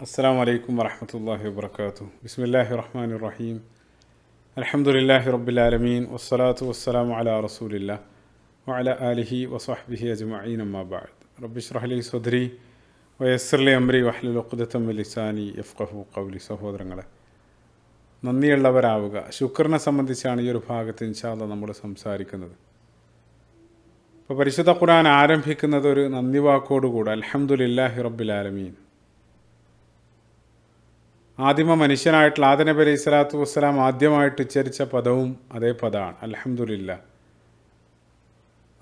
അസ്സലാമു അലൈക്കും വറഹ്മത്തുള്ളാഹി വബറകാതുഹു. ബിസ്മില്ലാഹിർ റഹ്മാനിർ റഹീം. അൽഹംദുലില്ലാഹി റബ്ബിൽ ആലമീൻ വസ്സലാത്തു വസ്സലാമു അലാ റസൂലില്ലാഹ് വഅലാ ആലിഹി വസ്വഹ്ബിഹി അജ്മഈൻ. അമ്മാ ബഅദ്. റബ്ബി ഇശ്റഹ് ലി സദ്രി വയസ്സിർ ലി അംരി വഹ്ലുൽ ഉഖ്ദതം മിൻ ലിസാനി യഫ്ഖഹു ഖൗലി. സഹോദരങ്ങളെ, നന്ദിയുള്ളവരാവുക. ശുക്രിനെ സംബന്ധിച്ചാണ് ഈ ഒരു ഭാഗത്ത് ഇൻഷാ അല്ലാഹ് നമ്മൾ സംസാരിക്കുന്നത്. ഇപ്പോൾ പരിശുദ്ധ ഖുർആൻ ആരംഭിക്കുന്നത് ഒരു നന്ദി വാക്കോടുകൂടെ, അൽഹംദുലില്ലാഹി റബ്ബിൽ ആലമീൻ. ആദിമ മനുഷ്യനായിട്ടുള്ള ആദം നബി അലൈഹി സ്വലാത്തു വസ്സലാം ആദ്യമായിട്ട് ഉച്ചരിച്ച പദവും അതേ പദമാണ്, അൽഹംദുലില്ലാഹ്.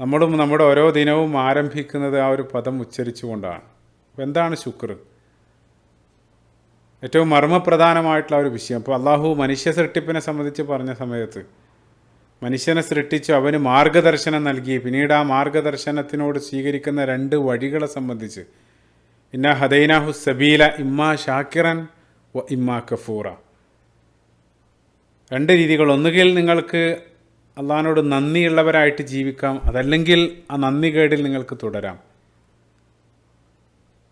നമ്മളും നമ്മുടെ ഓരോ ദിനവും ആരംഭിക്കുന്നത് ആ ഒരു പദം ഉച്ചരിച്ചുകൊണ്ടാണ്. അപ്പോൾ എന്താണ് ശുക്ർ? ഏറ്റവും മർമ്മപ്രധാനമായിട്ടുള്ള ഒരു വിഷയം. അപ്പോൾ അള്ളാഹു മനുഷ്യ സൃഷ്ടിപ്പിനെ സംബന്ധിച്ച് പറഞ്ഞ സമയത്ത് മനുഷ്യനെ സൃഷ്ടിച്ചു, അവന് മാർഗദർശനം നൽകി. പിന്നീട് ആ മാർഗദർശനത്തിനോട് സ്വീകരിക്കുന്ന രണ്ട് വഴികളെ സംബന്ധിച്ച്, ഇന്ന ഹദൈനാഹു സബീല ഇമ്മാ ഷാക്കിറൻ വ ഇമ്മാ കഫൂറ. രണ്ട് രീതികൾ. ഒന്നുകിൽ നിങ്ങൾക്ക് അള്ളാഹിനോട് നന്ദിയുള്ളവരായിട്ട് ജീവിക്കാം, അതല്ലെങ്കിൽ ആ നന്ദി കേടിൽ നിങ്ങൾക്ക് തുടരാം.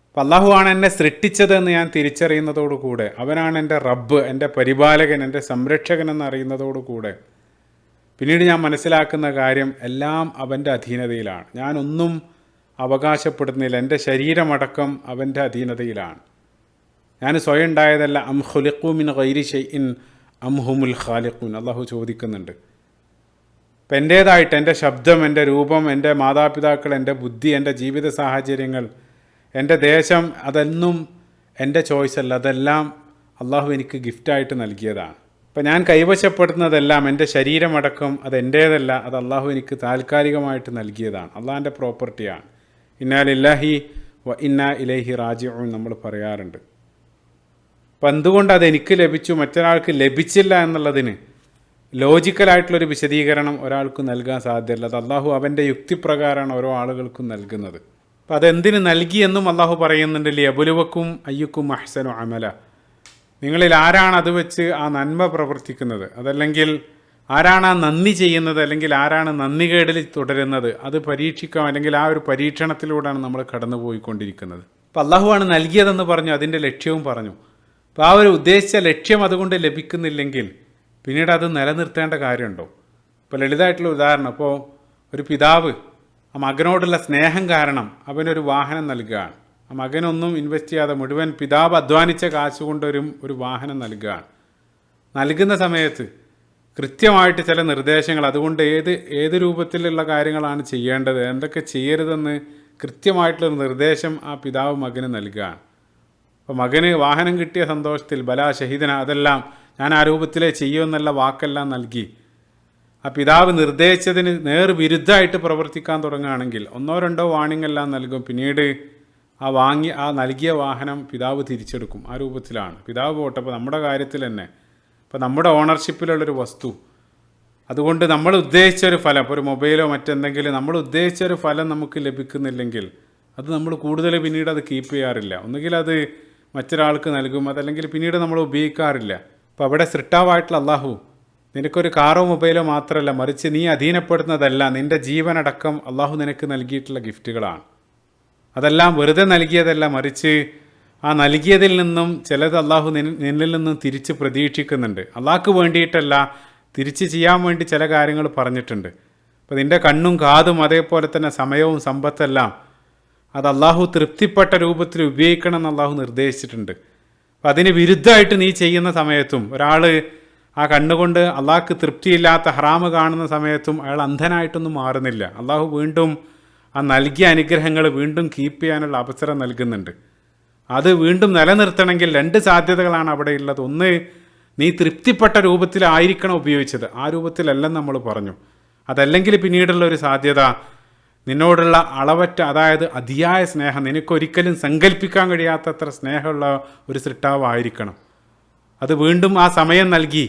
അപ്പം അള്ളാഹുവാണ് എന്നെ സൃഷ്ടിച്ചതെന്ന് ഞാൻ തിരിച്ചറിയുന്നതോടുകൂടെ, അവനാണ് എൻ്റെ റബ്ബ്, എൻ്റെ പരിപാലകൻ, എൻ്റെ സംരക്ഷകൻ എന്നറിയുന്നതോടുകൂടെ പിന്നീട് ഞാൻ മനസ്സിലാക്കുന്ന കാര്യം എല്ലാം അവൻ്റെ അധീനതയിലാണ്. ഞാനൊന്നും അവകാശപ്പെടുന്നില്ല. എൻ്റെ ശരീരമടക്കം അവൻ്റെ അധീനതയിലാണ്. ഞാൻ സ്വയം ഉണ്ടായതല്ല. അം ഖുലിഖൂ മിൻ ഗൈരി ഷൈഇൻ അം ഹുമുൽ ഖാലിഖൂൻ. അള്ളാഹു ചോദിക്കുന്നുണ്ട്. അപ്പം എൻ്റേതായിട്ട് എൻ്റെ ശബ്ദം, എൻ്റെ രൂപം, എൻ്റെ മാതാപിതാക്കൾ, എൻ്റെ ബുദ്ധി, എൻ്റെ ജീവിത സാഹചര്യങ്ങൾ, എൻ്റെ ദേശം, അതൊന്നും എൻ്റെ ചോയ്സ് അല്ല. അതെല്ലാം അള്ളാഹു എനിക്ക് ഗിഫ്റ്റായിട്ട് നൽകിയതാണ്. അപ്പം ഞാൻ കൈവശപ്പെടുന്നതെല്ലാം, എൻ്റെ ശരീരമടക്കം, അതെൻ്റേതല്ല. അത് അള്ളാഹു എനിക്ക് താൽക്കാലികമായിട്ട് നൽകിയതാണ്. അള്ളാഹിൻ്റെ പ്രോപ്പർട്ടിയാണ്. ഇന്നാ ലില്ലാഹി വ ഇന്നാ ഇലൈഹി റാജിഊൻ നമ്മൾ പറയാറുണ്ട്. അപ്പം എന്തുകൊണ്ട് അതെനിക്ക് ലഭിച്ചു മറ്റൊരാൾക്ക് ലഭിച്ചില്ല എന്നുള്ളതിന് ലോജിക്കലായിട്ടുള്ളൊരു വിശദീകരണം ഒരാൾക്ക് നൽകാൻ സാധ്യമല്ല. അത് അള്ളാഹു അവൻ്റെ യുക്തിപ്രകാരമാണ് ഓരോ ആളുകൾക്കും നൽകുന്നത്. അപ്പം അതെന്തിന് നൽകിയെന്നും അള്ളാഹു പറയുന്നുണ്ട്. ലിയബ്ലുവക്കും അയ്യുക്കും അഹ്സനു അമല. നിങ്ങളിൽ ആരാണ് അത് വെച്ച് ആ നന്മ പ്രവർത്തിക്കുന്നത്, അതല്ലെങ്കിൽ ആരാണ് ആ നന്ദി ചെയ്യുന്നത്, അല്ലെങ്കിൽ ആരാണ് നന്ദി കേടിൽ തുടരുന്നത്, അത് പരീക്ഷിക്കാം. അല്ലെങ്കിൽ ആ ഒരു പരീക്ഷണത്തിലൂടെയാണ് നമ്മൾ കടന്നു പോയിക്കൊണ്ടിരിക്കുന്നത്. അപ്പം അള്ളാഹുവാണ് നൽകിയതെന്ന് പറഞ്ഞു, അതിൻ്റെ ലക്ഷ്യവും പറഞ്ഞു. അപ്പോൾ ആ ഒരു ഉദ്ദേശിച്ച ലക്ഷ്യം അതുകൊണ്ട് ലഭിക്കുന്നില്ലെങ്കിൽ പിന്നീട് അത് നിലനിർത്തേണ്ട കാര്യമുണ്ടോ? ഇപ്പോൾ ലളിതമായിട്ടുള്ള ഉദാഹരണം. ഇപ്പോൾ ഒരു പിതാവ് ആ മകനോടുള്ള സ്നേഹം കാരണം അവനൊരു വാഹനം നൽകുകയാണ്. ആ മകനൊന്നും ഇൻവെസ്റ്റ് ചെയ്യാതെ മുഴുവൻ പിതാവ് അധ്വാനിച്ച കാശ് കൊണ്ടൊരു വാഹനം നൽകുകയാണ്. നൽകുന്ന സമയത്ത് കൃത്യമായിട്ട് ചില നിർദ്ദേശങ്ങൾ, അതുകൊണ്ട് ഏത് രൂപത്തിലുള്ള കാര്യങ്ങളാണ് ചെയ്യേണ്ടത്, എന്തൊക്കെ ചെയ്യരുതെന്ന് കൃത്യമായിട്ടുള്ളൊരു നിർദ്ദേശം ആ പിതാവ് മകന് നൽകുകയാണ്. അപ്പോൾ മകന് വാഹനം കിട്ടിയ സന്തോഷത്തിൽ ബലാ ഷഹീദന, അതെല്ലാം ഞാൻ ആ രൂപത്തിലേ ചെയ്യുമെന്നുള്ള വാക്കെല്ലാം നൽകി. ആ പിതാവ് നിർദ്ദേശിച്ചതിന് നേർവിരുദ്ധമായിട്ട് പ്രവർത്തിക്കാൻ തുടങ്ങുകയാണെങ്കിൽ ഒന്നോ രണ്ടോ വാണിംഗ് എല്ലാം നൽകും. പിന്നീട് ആ നൽകിയ വാഹനം പിതാവ് തിരിച്ചെടുക്കും. ആ രൂപത്തിലാണ് പിതാവ് പോട്ടെ. അപ്പോൾ നമ്മുടെ കാര്യത്തിൽ തന്നെ, ഇപ്പോൾ നമ്മുടെ ഓണർഷിപ്പിലുള്ളൊരു വസ്തു, അതുകൊണ്ട് നമ്മൾ ഉദ്ദേശിച്ചൊരു ഫലം, ഇപ്പോൾ ഒരു മൊബൈലോ മറ്റെന്തെങ്കിലും നമ്മൾ ഉദ്ദേശിച്ചൊരു ഫലം നമുക്ക് ലഭിക്കുന്നില്ലെങ്കിൽ അത് നമ്മൾ കൂടുതൽ പിന്നീട് അത് കീപ്പ് ചെയ്യാറില്ല. ഒന്നുകിൽ അത് മറ്റൊരാൾക്ക് നൽകും, അതല്ലെങ്കിൽ പിന്നീട് നമ്മൾ ഉപയോഗിക്കാറില്ല. അപ്പോൾ അവിടെ സൃഷ്ടാവായിട്ടുള്ള അള്ളാഹു നിനക്കൊരു കാറോ മൊബൈലോ മാത്രമല്ല, മറിച്ച് നീ അധീനപ്പെടുന്നതല്ല, നിൻ്റെ ജീവനടക്കം അള്ളാഹു നിനക്ക് നൽകിയിട്ടുള്ള ഗിഫ്റ്റുകളാണ്. അതെല്ലാം വെറുതെ നൽകിയതല്ല, മറിച്ച് ആ നൽകിയതിൽ നിന്നും ചിലത് അള്ളാഹു നിന്നിൽ നിന്നും തിരിച്ച് പ്രതീക്ഷിക്കുന്നുണ്ട്. അള്ളാഹ്ക്ക് വേണ്ടിയിട്ടല്ല, തിരിച്ച് ചെയ്യാൻ വേണ്ടി ചില കാര്യങ്ങൾ പറഞ്ഞിട്ടുണ്ട്. അപ്പോൾ നിൻ്റെ കണ്ണും കാതും അതേപോലെ തന്നെ സമയവും സമ്പത്തെല്ലാം അത് അള്ളാഹു തൃപ്തിപ്പെട്ട രൂപത്തിൽ ഉപയോഗിക്കണം എന്ന് അള്ളാഹു നിർദ്ദേശിച്ചിട്ടുണ്ട്. അപ്പം അതിന് വിരുദ്ധമായിട്ട് നീ ചെയ്യുന്ന സമയത്തും, ഒരാൾ ആ കണ്ണുകൊണ്ട് അള്ളാഹ്ക്ക് തൃപ്തിയില്ലാത്ത ഹറാമ് കാണുന്ന സമയത്തും അയാൾ അന്ധനായിട്ടൊന്നും മാറുന്നില്ല. അള്ളാഹു വീണ്ടും ആ നൽകിയ അനുഗ്രഹങ്ങൾ വീണ്ടും കീപ്പ് ചെയ്യാനുള്ള അവസരം നൽകുന്നുണ്ട്. അത് വീണ്ടും നിലനിർത്തണമെങ്കിൽ രണ്ട് സാധ്യതകളാണ് അവിടെയുള്ളത്. ഒന്ന്, നീ തൃപ്തിപ്പെട്ട രൂപത്തിലായിരിക്കണം ഉപയോഗിച്ചത്, ആ രൂപത്തിലല്ലെന്ന് നമ്മൾ പറഞ്ഞു. അതല്ലെങ്കിൽ പിന്നീടുള്ള ഒരു സാധ്യത, നിന്നോടുള്ള അളവറ്റ, അതായത് അതിയായ സ്നേഹം, നിനക്കൊരിക്കലും സങ്കല്പിക്കാൻ കഴിയാത്തത്ര സ്നേഹമുള്ള ഒരു സൃഷ്ടാവായിരിക്കണം. അത് വീണ്ടും ആ സമയം നൽകി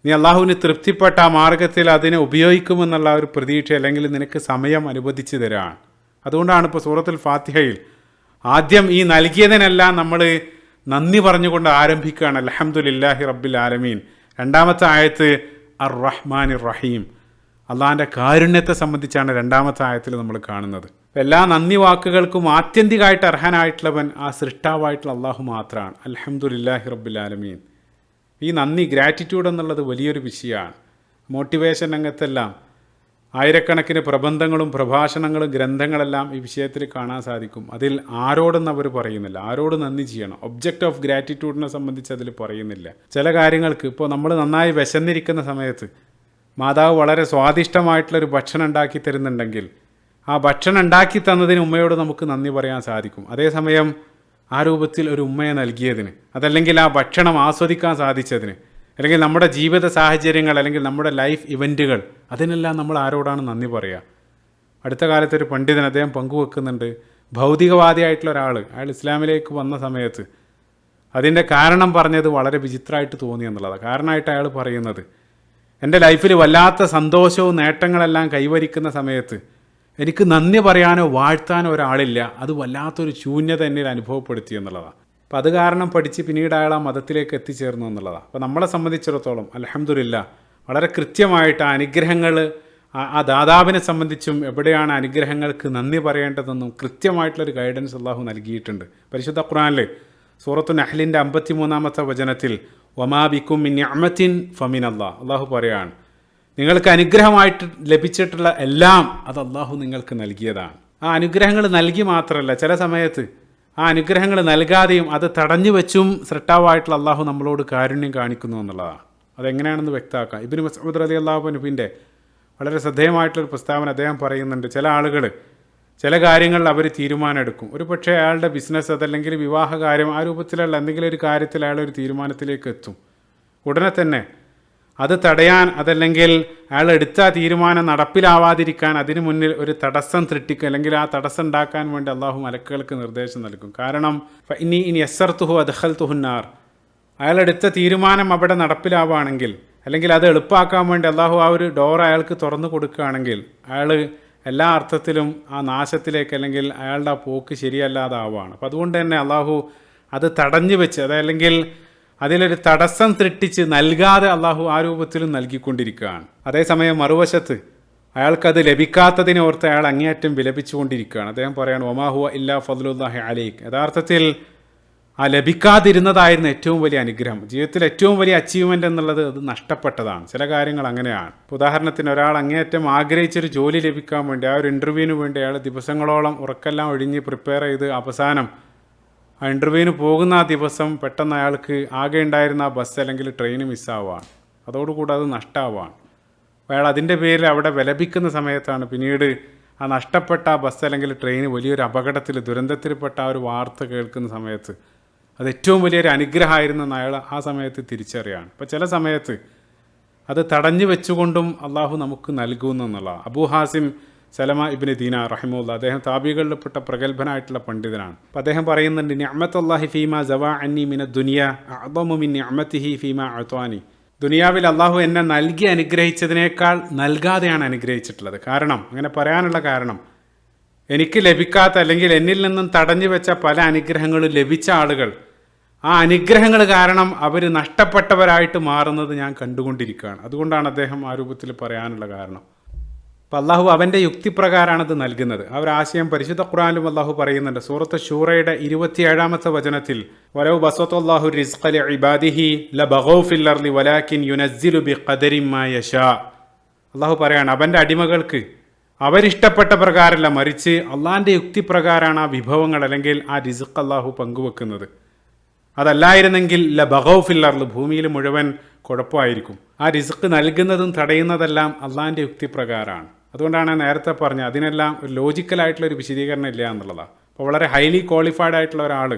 നീ അള്ളാഹുവിന് തൃപ്തിപ്പെട്ട ആ മാർഗത്തിൽ അതിനെ ഉപയോഗിക്കുമെന്നുള്ള ഒരു പ്രതീക്ഷ, അല്ലെങ്കിൽ നിനക്ക് സമയം അനുവദിച്ചു തരാണ്. അതുകൊണ്ടാണ് ഇപ്പോൾ സൂറത്തുൽ ഫാത്തിഹയിൽ ആദ്യം ഈ നൽകിയതിനെല്ലാം നമ്മൾ നന്ദി പറഞ്ഞുകൊണ്ട് ആരംഭിക്കുകയാണ്, അൽഹംദുലില്ലാഹി റബ്ബിൽ ആലമീൻ. രണ്ടാമത്തെ ആയത്ത് അർ റഹ്മാനിർ റഹീം. അള്ളാഹിൻ്റെ കാരുണ്യത്തെ സംബന്ധിച്ചാണ് രണ്ടാമത്തെ ആയത്തിൽ നമ്മൾ കാണുന്നത്. എല്ലാ നന്ദി വാക്കുകൾക്കും ആത്യന്തികമായിട്ട് അർഹനായിട്ടുള്ളവൻ ആ സൃഷ്ടാവായിട്ടുള്ള അള്ളാഹു മാത്രമാണ്. അൽഹംദുലില്ലാഹി റബ്ബിൽ ആലമീൻ. ഈ നന്ദി, ഗ്രാറ്റിറ്റ്യൂഡ് എന്നുള്ളത് വലിയൊരു വിഷയമാണ്. മോട്ടിവേഷൻ രംഗത്തെല്ലാം ആയിരക്കണക്കിന് പ്രബന്ധങ്ങളും പ്രഭാഷണങ്ങളും ഗ്രന്ഥങ്ങളെല്ലാം ഈ വിഷയത്തിൽ കാണാൻ സാധിക്കും. അതിൽ ആരോടെന്ന് അവർ പറയുന്നില്ല, ആരോട് നന്ദി ചെയ്യണം. ഒബ്ജക്റ്റ് ഓഫ് ഗ്രാറ്റിറ്റ്യൂഡിനെ സംബന്ധിച്ച് അതിൽ പറയുന്നില്ല. ചില കാര്യങ്ങൾക്ക് ഇപ്പോൾ നമ്മൾ നന്നായി വിശന്നിരിക്കുന്ന സമയത്ത് മാതാവ് വളരെ സ്വാദിഷ്ടമായിട്ടുള്ളൊരു ഭക്ഷണം ഉണ്ടാക്കി തരുന്നുണ്ടെങ്കിൽ ആ ഭക്ഷണം ഉണ്ടാക്കി തന്നതിന് ഉമ്മയോട് നമുക്ക് നന്ദി പറയാൻ സാധിക്കും. അതേസമയം ആ രൂപത്തിൽ ഒരു ഉമ്മയെ നൽകിയതിന്, അതല്ലെങ്കിൽ ആ ഭക്ഷണം ആസ്വദിക്കാൻ സാധിച്ചതിന്, അല്ലെങ്കിൽ നമ്മുടെ ജീവിത സാഹചര്യങ്ങൾ, അല്ലെങ്കിൽ നമ്മുടെ ലൈഫ് ഇവൻറ്റുകൾ, അതിനെല്ലാം നമ്മൾ ആരോടാണ് നന്ദി പറയുക? അടുത്ത കാലത്ത് ഒരു പണ്ഡിതൻ അദ്ദേഹം പങ്കുവെക്കുന്നുണ്ട്, ഭൗതികവാദിയായിട്ടുള്ള ഒരാൾ അയാൾ ഇസ്ലാമിലേക്ക് വന്ന സമയത്ത് അതിൻ്റെ കാരണം പറഞ്ഞത് വളരെ വിചിത്രമായിട്ട് തോന്നി എന്നുള്ളതാണ്. കാരണമായിട്ട് അയാൾ പറയുന്നത്, എൻ്റെ ലൈഫിൽ വല്ലാത്ത സന്തോഷവും നേട്ടങ്ങളെല്ലാം കൈവരിക്കുന്ന സമയത്ത് എനിക്ക് നന്ദി പറയാനോ വാഴ്ത്താനോ ഒരാളില്ല, അത് വല്ലാത്തൊരു ശൂന്യത എന്നിൽ അനുഭവപ്പെടുത്തി എന്നുള്ളതാണ്. അപ്പം അത് കാരണം പഠിച്ച് പിന്നീട് അയാൾ ആ മതത്തിലേക്ക് എത്തിച്ചേർന്നു എന്നുള്ളതാണ്. അപ്പോൾ നമ്മളെ സംബന്ധിച്ചിടത്തോളം അൽഹംദുലില്ലാ വളരെ കൃത്യമായിട്ട് ആ അനുഗ്രഹങ്ങൾ, ആ ദാതാവിനെ സംബന്ധിച്ചും എവിടെയാണ് അനുഗ്രഹങ്ങൾക്ക് നന്ദി പറയേണ്ടതെന്നും കൃത്യമായിട്ടുള്ളൊരു ഗൈഡൻസ് അള്ളാഹു നൽകിയിട്ടുണ്ട്. പരിശുദ്ധ ഖുർആനിൽ സൂറത്തു നഹ്ലിൻ്റെ 53-ാമത്തെ വചനത്തിൽ വമാ ബിക്കും മിൻ നിഅമത്തിൻ ഫമിനല്ലാഹ്, അള്ളാഹു പറയാണ്, നിങ്ങൾക്ക് അനുഗ്രഹമായിട്ട് ലഭിച്ചിട്ടുള്ള എല്ലാം അത് അള്ളാഹു നിങ്ങൾക്ക് നൽകിയതാണ്. ആ അനുഗ്രഹങ്ങൾ നൽകി മാത്രമല്ല, ചില സമയത്ത് ആ അനുഗ്രഹങ്ങൾ നൽകാതെയും അത് തടഞ്ഞു വെച്ചും സൃഷ്ടാവായിട്ടുള്ള അള്ളാഹു നമ്മളോട് കാരുണ്യം കാണിക്കുന്നു എന്നുള്ളതാണ്. അതെങ്ങനെയാണെന്ന് വ്യക്തമാക്കാം. ഇബ്നു മസ്ഊദ് റളിയല്ലാഹു അൻഹുവിൻ്റെ വളരെ ശ്രദ്ധേയമായിട്ടുള്ളൊരു പ്രസ്താവന അദ്ദേഹം പറയുന്നുണ്ട്. ചില ആളുകൾ ചില കാര്യങ്ങളിൽ അവർ തീരുമാനം എടുക്കും. ഒരു പക്ഷേ അയാളുടെ ബിസിനസ്, അതല്ലെങ്കിൽ വിവാഹ കാര്യം, ആ രൂപത്തിലുള്ള എന്തെങ്കിലും ഒരു കാര്യത്തിൽ അയാൾ ഒരു തീരുമാനത്തിലേക്ക് എത്തും. ഉടനെ തന്നെ അത് തടയാൻ, അതല്ലെങ്കിൽ അയാൾ എടുത്ത തീരുമാനം നടപ്പിലാവാതിരിക്കാൻ അതിന് മുന്നിൽ ഒരു തടസ്സം സൃഷ്ടിക്കും, അല്ലെങ്കിൽ ആ തടസ്സം ഉണ്ടാക്കാൻ വേണ്ടി അള്ളാഹു മലക്കുകൾക്ക് നിർദ്ദേശം നൽകും. കാരണം ഇനി യസ്സർതുഹു അദ്ഖൽതുഹുന്നാർ, അയാളെടുത്ത തീരുമാനം അവിടെ നടപ്പിലാവുകയാണെങ്കിൽ, അല്ലെങ്കിൽ അത് എളുപ്പമാക്കാൻ വേണ്ടി അള്ളാഹു ആ ഒരു ഡോർ അയാൾക്ക് തുറന്നു കൊടുക്കുകയാണെങ്കിൽ അയാൾ എല്ലാ അർത്ഥത്തിലും ആ നാശത്തിലേക്ക്, അല്ലെങ്കിൽ അയാളുടെ ആ പോക്ക് ശരിയല്ലാതാവുകയാണ്. അപ്പം അതുകൊണ്ട് തന്നെ അള്ളാഹു അത് തടഞ്ഞു വെച്ച്, അതല്ലെങ്കിൽ അതിലൊരു തടസ്സം സൃഷ്ടിച്ച് നൽകാതെ അള്ളാഹു ആ രൂപത്തിലും നൽകിക്കൊണ്ടിരിക്കുകയാണ്. അതേസമയം മറുവശത്ത് അയാൾക്കത് ലഭിക്കാത്തതിനെ ഓർത്ത് അയാൾ അങ്ങേയറ്റം വിലപിച്ചുകൊണ്ടിരിക്കുകയാണ്. അദ്ദേഹം പറയാണ്, ഒമാഹുവ ഇല്ലാ ഫദ്ലുല്ലാഹി അലൈക്. യഥാർത്ഥത്തിൽ ആ ലഭിക്കാതിരുന്നതായിരുന്നു ഏറ്റവും വലിയ അനുഗ്രഹം. ജീവിതത്തിൽ ഏറ്റവും വലിയ അച്ചീവ്മെൻ്റ് എന്നുള്ളത് അത് നഷ്ടപ്പെട്ടതാണ്. ചില കാര്യങ്ങൾ അങ്ങനെയാണ്. ഉദാഹരണത്തിന്, ഒരാൾ അങ്ങേയറ്റം ആഗ്രഹിച്ചൊരു ജോലി ലഭിക്കാൻ വേണ്ടി, ആ ഒരു ഇൻ്റർവ്യൂവിന് വേണ്ടി അയാൾ ദിവസങ്ങളോളം ഉറക്കെല്ലാം ഒഴിഞ്ഞ് പ്രിപ്പയർ ചെയ്ത് അവസാനം ആ ഇൻ്റർവ്യൂവിന് പോകുന്ന ആ ദിവസം പെട്ടെന്ന് അയാൾക്ക് ആകെ ഉണ്ടായിരുന്ന ആ ബസ് അല്ലെങ്കിൽ ട്രെയിൻ മിസ്സാവുകയാണ്. അതോടുകൂടി അത് നഷ്ടമാവുകയാണ്. അയാൾ അതിൻ്റെ പേരിൽ അവിടെ വിലപിക്കുന്ന സമയത്താണ് പിന്നീട് ആ നഷ്ടപ്പെട്ട ആ ബസ് അല്ലെങ്കിൽ ട്രെയിൻ വലിയൊരു അപകടത്തിൽ, ദുരന്തത്തിൽപ്പെട്ട ആ ഒരു വാർത്ത കേൾക്കുന്ന സമയത്ത് അത് ഏറ്റവും വലിയൊരു അനുഗ്രഹമായിരുന്നെന്ന് അയാൾ ആ സമയത്ത് തിരിച്ചറിയാണ്. അപ്പോൾ ചില സമയത്ത് അത് തടഞ്ഞു വെച്ചുകൊണ്ടും അള്ളാഹു നമുക്ക് നൽകുമെന്നുള്ള അബൂ ഹാസിം സലമ ഇബ്നു ദീനാർ റഹിമഹുല്ലാഹ്, അദ്ദേഹം താബികളിൽപ്പെട്ട പ്രഗത്ഭനായിട്ടുള്ള പണ്ഡിതനാണ്. അപ്പോൾ അദ്ദേഹം പറയുന്നുണ്ട്, നിഅമത്തുല്ലാഹി ഫീമാ സവാ അന്നി മിന ദുനിയ അഅ്ദമു മിൻ നിഅമതിഹി ഫീമാ അഅ്താനി. ദുനിയാവിൽ അള്ളാഹു എന്നെ നൽകി അനുഗ്രഹിച്ചതിനേക്കാൾ നൽകാതെയാണ് അനുഗ്രഹിച്ചിട്ടുള്ളത്. കാരണം, അങ്ങനെ പറയാനുള്ള കാരണം, എനിക്ക് ലഭിക്കാത്ത, അല്ലെങ്കിൽ എന്നിൽ നിന്നും തടഞ്ഞു വെച്ച പല അനുഗ്രഹങ്ങളും ലഭിച്ച ആളുകൾ ആ അനുഗ്രഹങ്ങൾ കാരണം അവർ നഷ്ടപ്പെട്ടവരായിട്ട് മാറുന്നത് ഞാൻ കണ്ടുകൊണ്ടിരിക്കുകയാണ്. അതുകൊണ്ടാണ് അദ്ദേഹം ആ രൂപത്തിൽ പറയാനുള്ള കാരണം. അപ്പം അള്ളാഹു അവൻ്റെ യുക്തിപ്രകാരമാണത് നൽകുന്നത്. ആ ഒരു ആശയം പരിശുദ്ധ ഖുർആനിലും അള്ളാഹു പറയുന്നുണ്ട്. സൂറത്ത് ശൂറയുടെ 27-ാമത്തെ വചനത്തിൽ, വലൗ ബസത്തല്ലാഹു റിസ്ഖ ലിഇബാദിഹി ലബഗൗ ഫിൽ അർളി വലാകിൻ യുനസ്സിലു ബിഖദരി മാ യശാ. അള്ളാഹു പറയാണ്, അവൻ്റെ അടിമകൾക്ക് അവരിഷ്ടപ്പെട്ട പ്രകാരമല്ല, മറിച്ച് അള്ളാഹിൻ്റെ യുക്തിപ്രകാരമാണ് ആ വിഭവങ്ങൾ, അല്ലെങ്കിൽ ആ റിസ്ഖ് അള്ളാഹു പങ്കുവെക്കുന്നത്. അതല്ലായിരുന്നെങ്കിൽ ലബഗൗ ഫിൽ അർളി, ഭൂമിയിൽ മുഴുവൻ കുഴപ്പമായിരിക്കും. ആ റിസ്ക് നൽകുന്നതും തടയുന്നതെല്ലാം അള്ളാഹിൻ്റെ യുക്തിപ്രകാരമാണ്. അതുകൊണ്ടാണ് നേരത്തെ പറഞ്ഞത്, അതിനെല്ലാം ഒരു ലോജിക്കലായിട്ടുള്ളൊരു വിശദീകരണം ഇല്ല എന്നുള്ളതാണ്. അപ്പോൾ വളരെ ഹൈലി ക്വാളിഫൈഡ് ആയിട്ടുള്ള ഒരാൾ,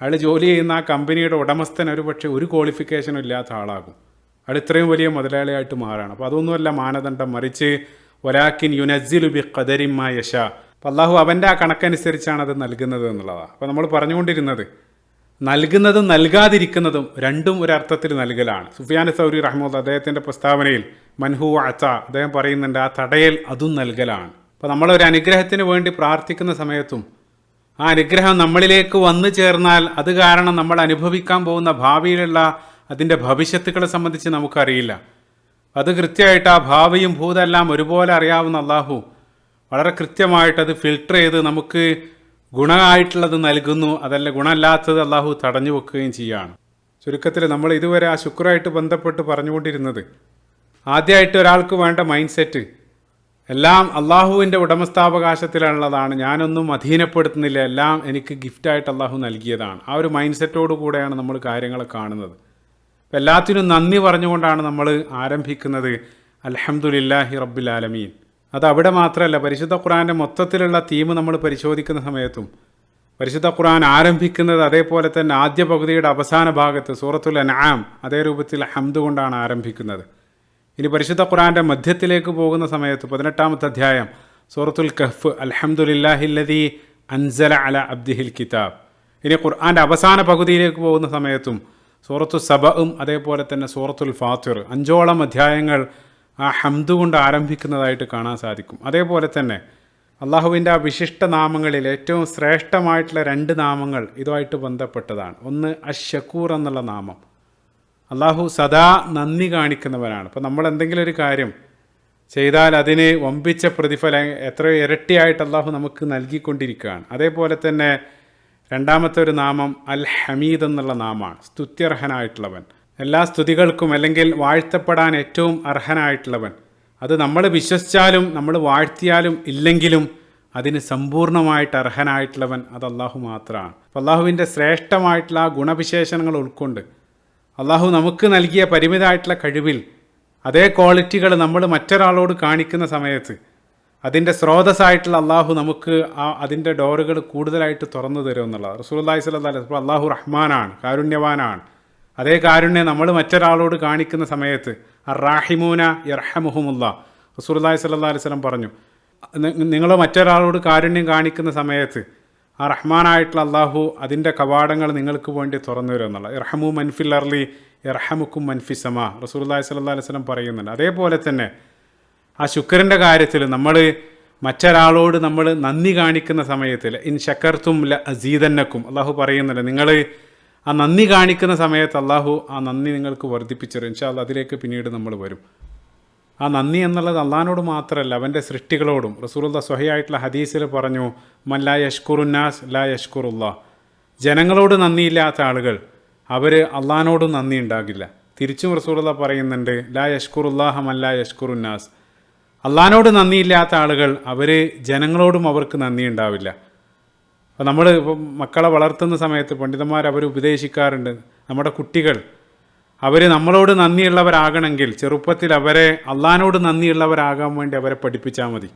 അയാൾ ജോലി ചെയ്യുന്ന ആ കമ്പനിയുടെ ഉടമസ്ഥൻ ഒരു പക്ഷേ ഒരു ക്വാളിഫിക്കേഷനും ഇല്ലാത്ത ആളാകും. അയാൾ ഇത്രയും വലിയ മുതലാളിയായിട്ട് മാറാണ്. അപ്പോൾ അതൊന്നുമല്ല മാനദണ്ഡം, മറിച്ച് വലാകിൻ യുനസ്സിലു ബിഖദരി മാ യശാ. അപ്പോൾ അള്ളാഹു അവൻ്റെ ആ കണക്കനുസരിച്ചാണ് അത് നൽകുന്നത് എന്നുള്ളതാണ്. അപ്പോൾ നമ്മൾ പറഞ്ഞുകൊണ്ടിരുന്നത്, നൽകുന്നതും നൽകാതിരിക്കുന്നതും രണ്ടും ഒരർത്ഥത്തിൽ നൽകലാണ്. സുഫിയാൻ സൗരി റഹ്മത്തുള്ളാഹി അദ്ദേഹത്തിൻ്റെ പ്രസ്താവനയിൽ മൻഹു അച്ച, അദ്ദേഹം പറയുന്നുണ്ട്, ആ തടയൽ അതും നൽകലാണ്. അപ്പോൾ നമ്മളൊരു അനുഗ്രഹത്തിന് വേണ്ടി പ്രാർത്ഥിക്കുന്ന സമയത്തും ആ അനുഗ്രഹം നമ്മളിലേക്ക് വന്നു ചേർന്നാൽ അത് കാരണം നമ്മൾ അനുഭവിക്കാൻ പോകുന്ന ഭാവിയിലുള്ള അതിൻ്റെ ഭവിഷ്യത്തുക്കളെ സംബന്ധിച്ച് നമുക്കറിയില്ല. അത് കൃത്യമായിട്ട് ആ ഭാവിയും ഭൂതെല്ലാം ഒരുപോലെ അറിയാവുന്ന അള്ളാഹു വളരെ കൃത്യമായിട്ടത് ഫിൽട്ടർ ചെയ്ത് നമുക്ക് ഗുണമായിട്ടുള്ളത് നൽകുന്നു, അതല്ല ഗുണമല്ലാത്തത് അള്ളാഹു തടഞ്ഞു വെക്കുകയും ചെയ്യുകയാണ്. ചുരുക്കത്തിൽ നമ്മൾ ഇതുവരെ ആ ശുക്രായിട്ട് ബന്ധപ്പെട്ട് പറഞ്ഞുകൊണ്ടിരുന്നത്, ആദ്യമായിട്ട് ഒരാൾക്ക് വേണ്ട മൈൻഡ് സെറ്റ് എല്ലാം അള്ളാഹുവിൻ്റെ ഉടമസ്ഥാവകാശത്തിലുള്ളതാണ്, ഞാനൊന്നും അധീനപ്പെടുത്തുന്നില്ല, എല്ലാം എനിക്ക് ഗിഫ്റ്റായിട്ട് അള്ളാഹു നൽകിയതാണ്. ആ ഒരു മൈൻഡ് സെറ്റോടു കൂടെയാണ് നമ്മൾ കാര്യങ്ങളെ കാണുന്നത്. അപ്പം എല്ലാത്തിനും നന്ദി പറഞ്ഞുകൊണ്ടാണ് നമ്മൾ ആരംഭിക്കുന്നത് അൽഹംദുലില്ലാഹി റബ്ബിൽ ആലമീൻ. അത് അവിടെ മാത്രമല്ല, പരിശുദ്ധ ഖുർആൻ്റെ മൊത്തത്തിലുള്ള തീം നമ്മൾ പരിശോധിക്കുന്ന സമയത്തും പരിശുദ്ധ ഖുർആൻ ആരംഭിക്കുന്നത് അതേപോലെ തന്നെ ആദ്യ പകുതിയുടെ അവസാന ഭാഗത്ത് സൂറത്തുൽ അൻആം അതേ രൂപത്തിൽ ഹംദ് കൊണ്ടാണ് ആരംഭിക്കുന്നത്. ഇനി പരിശുദ്ധ ഖുർആൻ്റെ മധ്യത്തിലേക്ക് പോകുന്ന സമയത്ത് 18-ാമത്തെ അധ്യായം സൂറത്തുൽ കഹ്ഫ് അൽഹംദുലില്ലാഹില്ലദീ അൻസല അല അബ്ദിഹിൽ കിതാബ്. ഇനി ഖുർആൻ്റെ അവസാന പകുതിയിലേക്ക് പോകുന്ന സമയത്തും സൂറത്തു സബഉം അതേപോലെ തന്നെ സൂറത്തുൽ ഫാത്തിർ 5ഓളം അധ്യായങ്ങൾ ആ ഹംദ് കൊണ്ട് ആരംഭിക്കുന്നതായിട്ട് കാണാൻ സാധിക്കും. അതേപോലെ തന്നെ അള്ളാഹുവിൻ്റെ ആ വിശിഷ്ട നാമങ്ങളിൽ ഏറ്റവും ശ്രേഷ്ഠമായിട്ടുള്ള 2 നാമങ്ങൾ ഇതുമായിട്ട് ബന്ധപ്പെട്ടതാണ്. ഒന്ന് അഷ്ഷക്കൂർ എന്നുള്ള നാമം, അള്ളാഹു സദാ നന്ദി കാണിക്കുന്നവനാണ്. അപ്പോൾ നമ്മൾ എന്തെങ്കിലും ഒരു കാര്യം ചെയ്താൽ അതിന് വമ്പിച്ച പ്രതിഫലം എത്രയോ ഇരട്ടിയായിട്ട് അള്ളാഹു നമുക്ക് നൽകിക്കൊണ്ടിരിക്കുകയാണ്. അതേപോലെ തന്നെ 2-ാമത്തെ ഒരു നാമം അൽ ഹമീദ് എന്നുള്ള നാമമാണ്, സ്തുത്യർഹനായിട്ടുള്ളവൻ, എല്ലാ സ്തുതികൾക്കും അല്ലെങ്കിൽ വാഴ്ത്തപ്പെടാൻ ഏറ്റവും അർഹനായിട്ടുള്ളവൻ. അത് നമ്മൾ വിശ്വസിച്ചാലും നമ്മൾ വാഴ്ത്തിയാലും ഇല്ലെങ്കിലും അതിന് സമ്പൂർണ്ണമായിട്ട് അർഹനായിട്ടുള്ളവൻ അത് അള്ളാഹു മാത്രമാണ്. അപ്പോൾ അള്ളാഹുവിൻ്റെ ശ്രേഷ്ഠമായിട്ടുള്ള ആ ഗുണവിശേഷണങ്ങൾ ഉൾക്കൊണ്ട് അള്ളാഹു നമുക്ക് നൽകിയ പരിമിതമായിട്ടുള്ള കഴിവിൽ അതേ ക്വാളിറ്റികൾ നമ്മൾ മറ്റൊരാളോട് കാണിക്കുന്ന സമയത്ത് അതിൻ്റെ സ്രോതസ്സായിട്ടുള്ള അള്ളാഹു നമുക്ക് അതിൻ്റെ ഡോറുകൾ കൂടുതലായിട്ട് തുറന്നു തരും എന്നുള്ളത്. റസൂലുള്ളാഹി സ്വല്ലല്ലാഹു അലൈഹി വസല്ലം അള്ളാഹു റഹ്മാനാണ്, കാരുണ്യവാനാണ്. അതേ കാരുണ്യം നമ്മൾ മറ്റൊരാളോട് കാണിക്കുന്ന സമയത്ത് അർറാഹിമൂന യർഹമുഹുമുല്ലാ, റസൂലുള്ളാഹി സ്വല്ലല്ലാഹു അലൈഹി വസല്ലം പറഞ്ഞു, നിങ്ങൾ മറ്റൊരാളോട് കാരുണ്യം കാണിക്കുന്ന സമയത്ത് ആ റഹ്മാനായിട്ടുള്ള അള്ളാഹു അതിൻ്റെ കവാടങ്ങൾ നിങ്ങൾക്ക് വേണ്ടി തുറന്നു വരും എന്നുള്ള. ഇർഹമു മൻഫിൽ അർലി ഇർഹമുക്കും മൻഫി സമാ, റസൂലുള്ളാഹി സ്വല്ലല്ലാഹു അലൈഹി വസല്ലം പറയുന്നുണ്ട്. അതേപോലെ തന്നെ ആ ശുക്രിൻ്റെ കാര്യത്തിൽ നമ്മൾ മറ്റൊരാളോട് നമ്മൾ നന്ദി കാണിക്കുന്ന സമയത്തിൽ ഇൻ ശക്കർത്തും ല അസീദന്നക്കും അള്ളാഹു പറയുന്നുണ്ട്. നിങ്ങൾ ആ നന്ദി കാണിക്കുന്ന സമയത്ത് അള്ളാഹു ആ നന്ദി നിങ്ങൾക്ക് വർദ്ധിപ്പിച്ചത്. ഇൻഷാ അല്ലാഹ് അതിലേക്ക് പിന്നീട് നമ്മൾ വരും. ആ നന്ദി എന്നുള്ളത് അള്ളാഹിനോട് മാത്രമല്ല, അവൻ്റെ സൃഷ്ടികളോടും. റസൂലുള്ളാഹി സ്വഹീഹായിട്ടുള്ള ഹദീസിൽ പറഞ്ഞു, മൻ ലാ യഷ്കുറുന്നാസ് ലാ യഷ്കുറുല്ലാഹ്, ജനങ്ങളോട് നന്ദിയില്ലാത്ത ആളുകൾ അവർ അള്ളാഹിനോടും നന്ദി ഉണ്ടാകില്ല. തിരിച്ചും റസൂലുള്ളാഹി പറയുന്നുണ്ട്, ലാ യഷ്കുറുല്ലാഹ മൻ ലാ യഷ്കുറുന്നാസ്, അള്ളാഹിനോട് നന്ദിയില്ലാത്ത ആളുകൾ അവർ ജനങ്ങളോടും അവർക്ക് നന്ദി ഉണ്ടാവില്ല. അപ്പോൾ നമ്മൾ മക്കളെ വളർത്തുന്ന സമയത്ത് പണ്ഡിതന്മാർ അവർ ഉപദേശിക്കാറുണ്ട്, നമ്മുടെ കുട്ടികൾ അവർ നമ്മളോട് നന്ദിയുള്ളവരാകണമെങ്കിൽ ചെറുപ്പത്തിൽ അവരെ അള്ളാഹിനോട് നന്ദിയുള്ളവരാകാൻ വേണ്ടി അവരെ പഠിപ്പിച്ചാൽ മതി.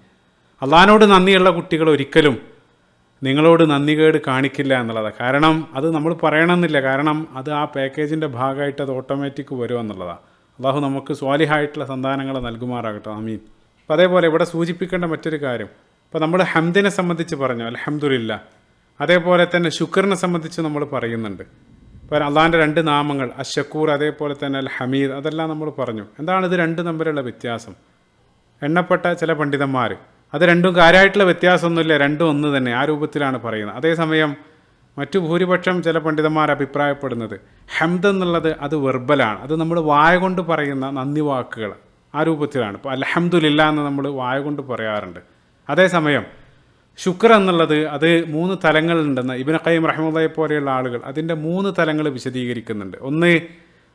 അള്ളാഹിനോട് നന്ദിയുള്ള കുട്ടികൾ ഒരിക്കലും നിങ്ങളോട് നന്ദികേട് കാണിക്കില്ല എന്നുള്ളതാണ്. കാരണം അത് നമ്മൾ പറയണമെന്നില്ല, കാരണം അത് ആ പാക്കേജിൻ്റെ ഭാഗമായിട്ട് അത് ഓട്ടോമാറ്റിക് വരും എന്നുള്ളതാണ്. അള്ളാഹു നമുക്ക് സ്വാലിഹായിട്ടുള്ള സന്താനങ്ങളെ നൽകുമാറാകട്ടെ, ആമീൻ. അപ്പോൾ അതേപോലെ ഇവിടെ സൂചിപ്പിക്കേണ്ട മറ്റൊരു കാര്യം, ഇപ്പോൾ നമ്മൾ ഹംദിനെ സംബന്ധിച്ച് പറഞ്ഞു അൽഹംദുലില്ലാ, അതേപോലെ തന്നെ ശുക്റിനെ സംബന്ധിച്ച് നമ്മൾ പറയുന്നുണ്ട്. ഇപ്പോൾ അള്ളാഹിൻ്റെ 2 നാമങ്ങൾ അഷ്ഷക്കൂർ അതേപോലെ തന്നെ അൽ ഹമീദ്, അതെല്ലാം നമ്മൾ പറഞ്ഞു. എന്താണ് ഇത് 2 തമ്മിലുള്ള വ്യത്യാസം? എണ്ണപ്പെട്ട ചില പണ്ഡിതന്മാർ അത് 2ഉം കാര്യമായിട്ടുള്ള വ്യത്യാസമൊന്നുമില്ല, 2ഉം ഒന്ന് തന്നെ, ആ രൂപത്തിലാണ് പറയുന്നത്. അതേസമയം മറ്റു ഭൂരിപക്ഷം ചില പണ്ഡിതന്മാർ അഭിപ്രായപ്പെടുന്നത് ഹംദ് എന്നുള്ളത് അത് വെർബലാണ്, അത് നമ്മൾ വായ കൊണ്ട് പറയുന്ന നന്ദി വാക്കുകൾ ആ രൂപത്തിലാണ്. ഇപ്പോൾ അൽഹംദുലില്ലാ എന്ന് നമ്മൾ വായ കൊണ്ട് പറയാറുണ്ട്. അതേസമയം ശുക്ർ എന്നുള്ളത് അത് 3 തലങ്ങളുണ്ടെന്ന് ഇബ്നു ഖയ്യിം റഹിമഹുല്ലാഹി പോലെയുള്ള ആളുകൾ അതിൻ്റെ 3 തലങ്ങൾ വിശദീകരിക്കുന്നുണ്ട്. ഒന്ന്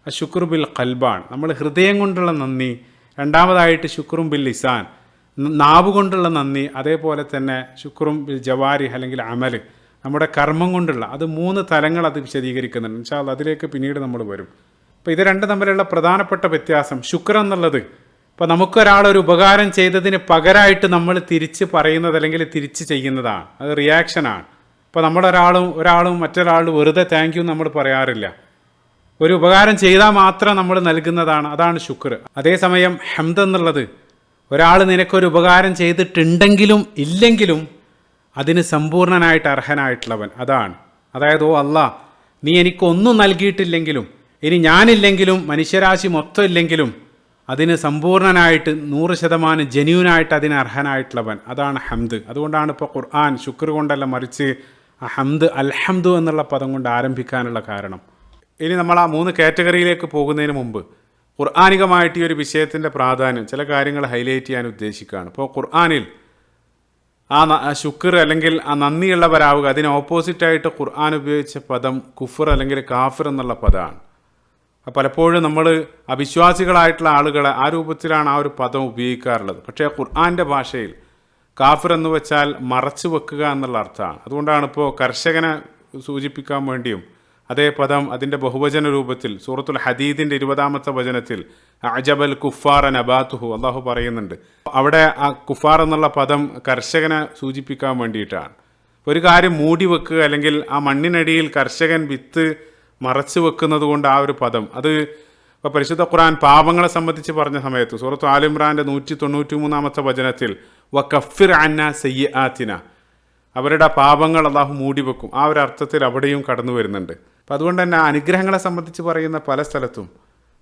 ശുക്ർ ബിൽ ഖൽബാണ്, നമ്മൾ ഹൃദയം കൊണ്ടുള്ള നന്ദി. രണ്ടാമതായിട്ട് ശുക്റും ബിൽ ലിസാൻ, നാവ് കൊണ്ടുള്ള നന്ദി. അതേപോലെ തന്നെ ശുക്റും ബിൽ ജവാരി അല്ലെങ്കിൽ അമൽ, നമ്മുടെ കർമ്മം കൊണ്ടുള്ള, അത് 3 തലങ്ങൾ അത് വിശദീകരിക്കുന്നുണ്ട്. ഇൻഷാ അല്ലാഹ് അതിലേക്ക് പിന്നീട് നമ്മൾ വരും. അപ്പോൾ ഇത് 2 തമ്മിലുള്ള പ്രധാനപ്പെട്ട വ്യത്യാസം, ശുക്ർ എന്നുള്ളത് ഇപ്പോൾ നമുക്കൊരാളൊരു ഉപകാരം ചെയ്തതിന് പകരമായിട്ട് നമ്മൾ തിരിച്ച് പറയുന്നത് അല്ലെങ്കിൽ തിരിച്ച് ചെയ്യുന്നതാണ്, അത് റിയാക്ഷനാണ്. ഇപ്പോൾ ഒരാളും മറ്റൊരാളും വെറുതെ താങ്ക് യു നമ്മൾ പറയാറില്ല, ഒരു ഉപകാരം ചെയ്താൽ മാത്രം നമ്മൾ നൽകുന്നതാണ്, അതാണ് ശുക്ർ. അതേസമയം ഹംദ് എന്നുള്ളത് ഒരാൾ നിനക്കൊരു ഉപകാരം ചെയ്തിട്ടുണ്ടെങ്കിലും ഇല്ലെങ്കിലും അതിന് സമ്പൂർണ്ണനായിട്ട് അർഹനായിട്ടുള്ളവൻ, അതാണ്. അതായത് ഓ അല്ലാഹ്, നീ എനിക്കൊന്നും നൽകിയിട്ടില്ലെങ്കിലും, ഇനി ഞാനില്ലെങ്കിലും മനുഷ്യരാശി മൊത്തം ഇല്ലെങ്കിലും അതിന് സമ്പൂർണ്ണനായിട്ട് 100% ജെന്യൂനായിട്ട് അതിന് അർഹനായിട്ടുള്ളവൻ, അതാണ് ഹംദ്. അതുകൊണ്ടാണ് ഇപ്പോൾ ഖുർആൻ ശുക്ർ കൊണ്ടല്ല മറിച്ച് ആ ഹംദ് അൽഹംദു എന്നുള്ള പദം കൊണ്ട് ആരംഭിക്കാനുള്ള കാരണം. ഇനി നമ്മൾ ആ 3 കാറ്റഗറിയിലേക്ക് പോകുന്നതിന് മുമ്പ് ഖുർആാനികമായിട്ട് ഈ ഒരു വിഷയത്തിൻ്റെ പ്രാധാന്യം ചില കാര്യങ്ങൾ ഹൈലൈറ്റ് ചെയ്യാൻ ഉദ്ദേശിക്കുകയാണ്. ഇപ്പോൾ ഖുർആാനിൽ ആ ശുക്ർ അല്ലെങ്കിൽ ആ നന്ദിയുള്ളവരാവുക, അതിന് ഓപ്പോസിറ്റായിട്ട് ഖുർആൻ ഉപയോഗിച്ച പദം കുഫർ അല്ലെങ്കിൽ കാഫിർ എന്നുള്ള പദമാണ്. പലപ്പോഴും നമ്മൾ അവിശ്വാസികളായിട്ടുള്ള ആളുകളെ ആ രൂപത്തിലാണ് ആ ഒരു പദം ഉപയോഗിക്കാറുള്ളത്. പക്ഷേ ഖുർആൻ്റെ ഭാഷയിൽ കാഫിർ എന്ന് വെച്ചാൽ മറച്ചു വെക്കുക എന്നുള്ള അർത്ഥമാണ്. അതുകൊണ്ടാണ് ഇപ്പോൾ കർഷകനെ സൂചിപ്പിക്കാൻ വേണ്ടിയും അതേ പദം അതിൻ്റെ ബഹുവചന രൂപത്തിൽ സൂറത്തുൽ ഹദീദിൻ്റെ 20-ാമത്തെ വചനത്തിൽ അജബൽ കുഫാർ നബാത്തുഹു അള്ളാഹു പറയുന്നുണ്ട്. അവിടെ ആ കുഫാർ എന്നുള്ള പദം കർഷകനെ സൂചിപ്പിക്കാൻ വേണ്ടിയിട്ടാണ്. ഒരു കാര്യം മൂടി വെക്കുക അല്ലെങ്കിൽ ആ മണ്ണിനടിയിൽ കർഷകൻ വിത്ത് മറച്ചു വെക്കുന്നത് കൊണ്ട് ആ ഒരു പദം അത് ഇപ്പോൾ പരിശുദ്ധ ഖുർആൻ പാപങ്ങളെ സംബന്ധിച്ച് പറഞ്ഞ സമയത്ത് സൂറത്ത് ആൽ ഇംറാൻ്റെ 193-ാമത്തെ വചനത്തിൽ വകഫിർ അന്ന സയ്യിആതിന, അവരുടെ പാപങ്ങൾ അള്ളാഹു മൂടിവെക്കും, ആ ഒരു അർത്ഥത്തിൽ അവിടെയും കടന്നു വരുന്നുണ്ട്. അപ്പം അതുകൊണ്ട് തന്നെ അനുഗ്രഹങ്ങളെ സംബന്ധിച്ച് പറയുന്ന പല സ്ഥലത്തും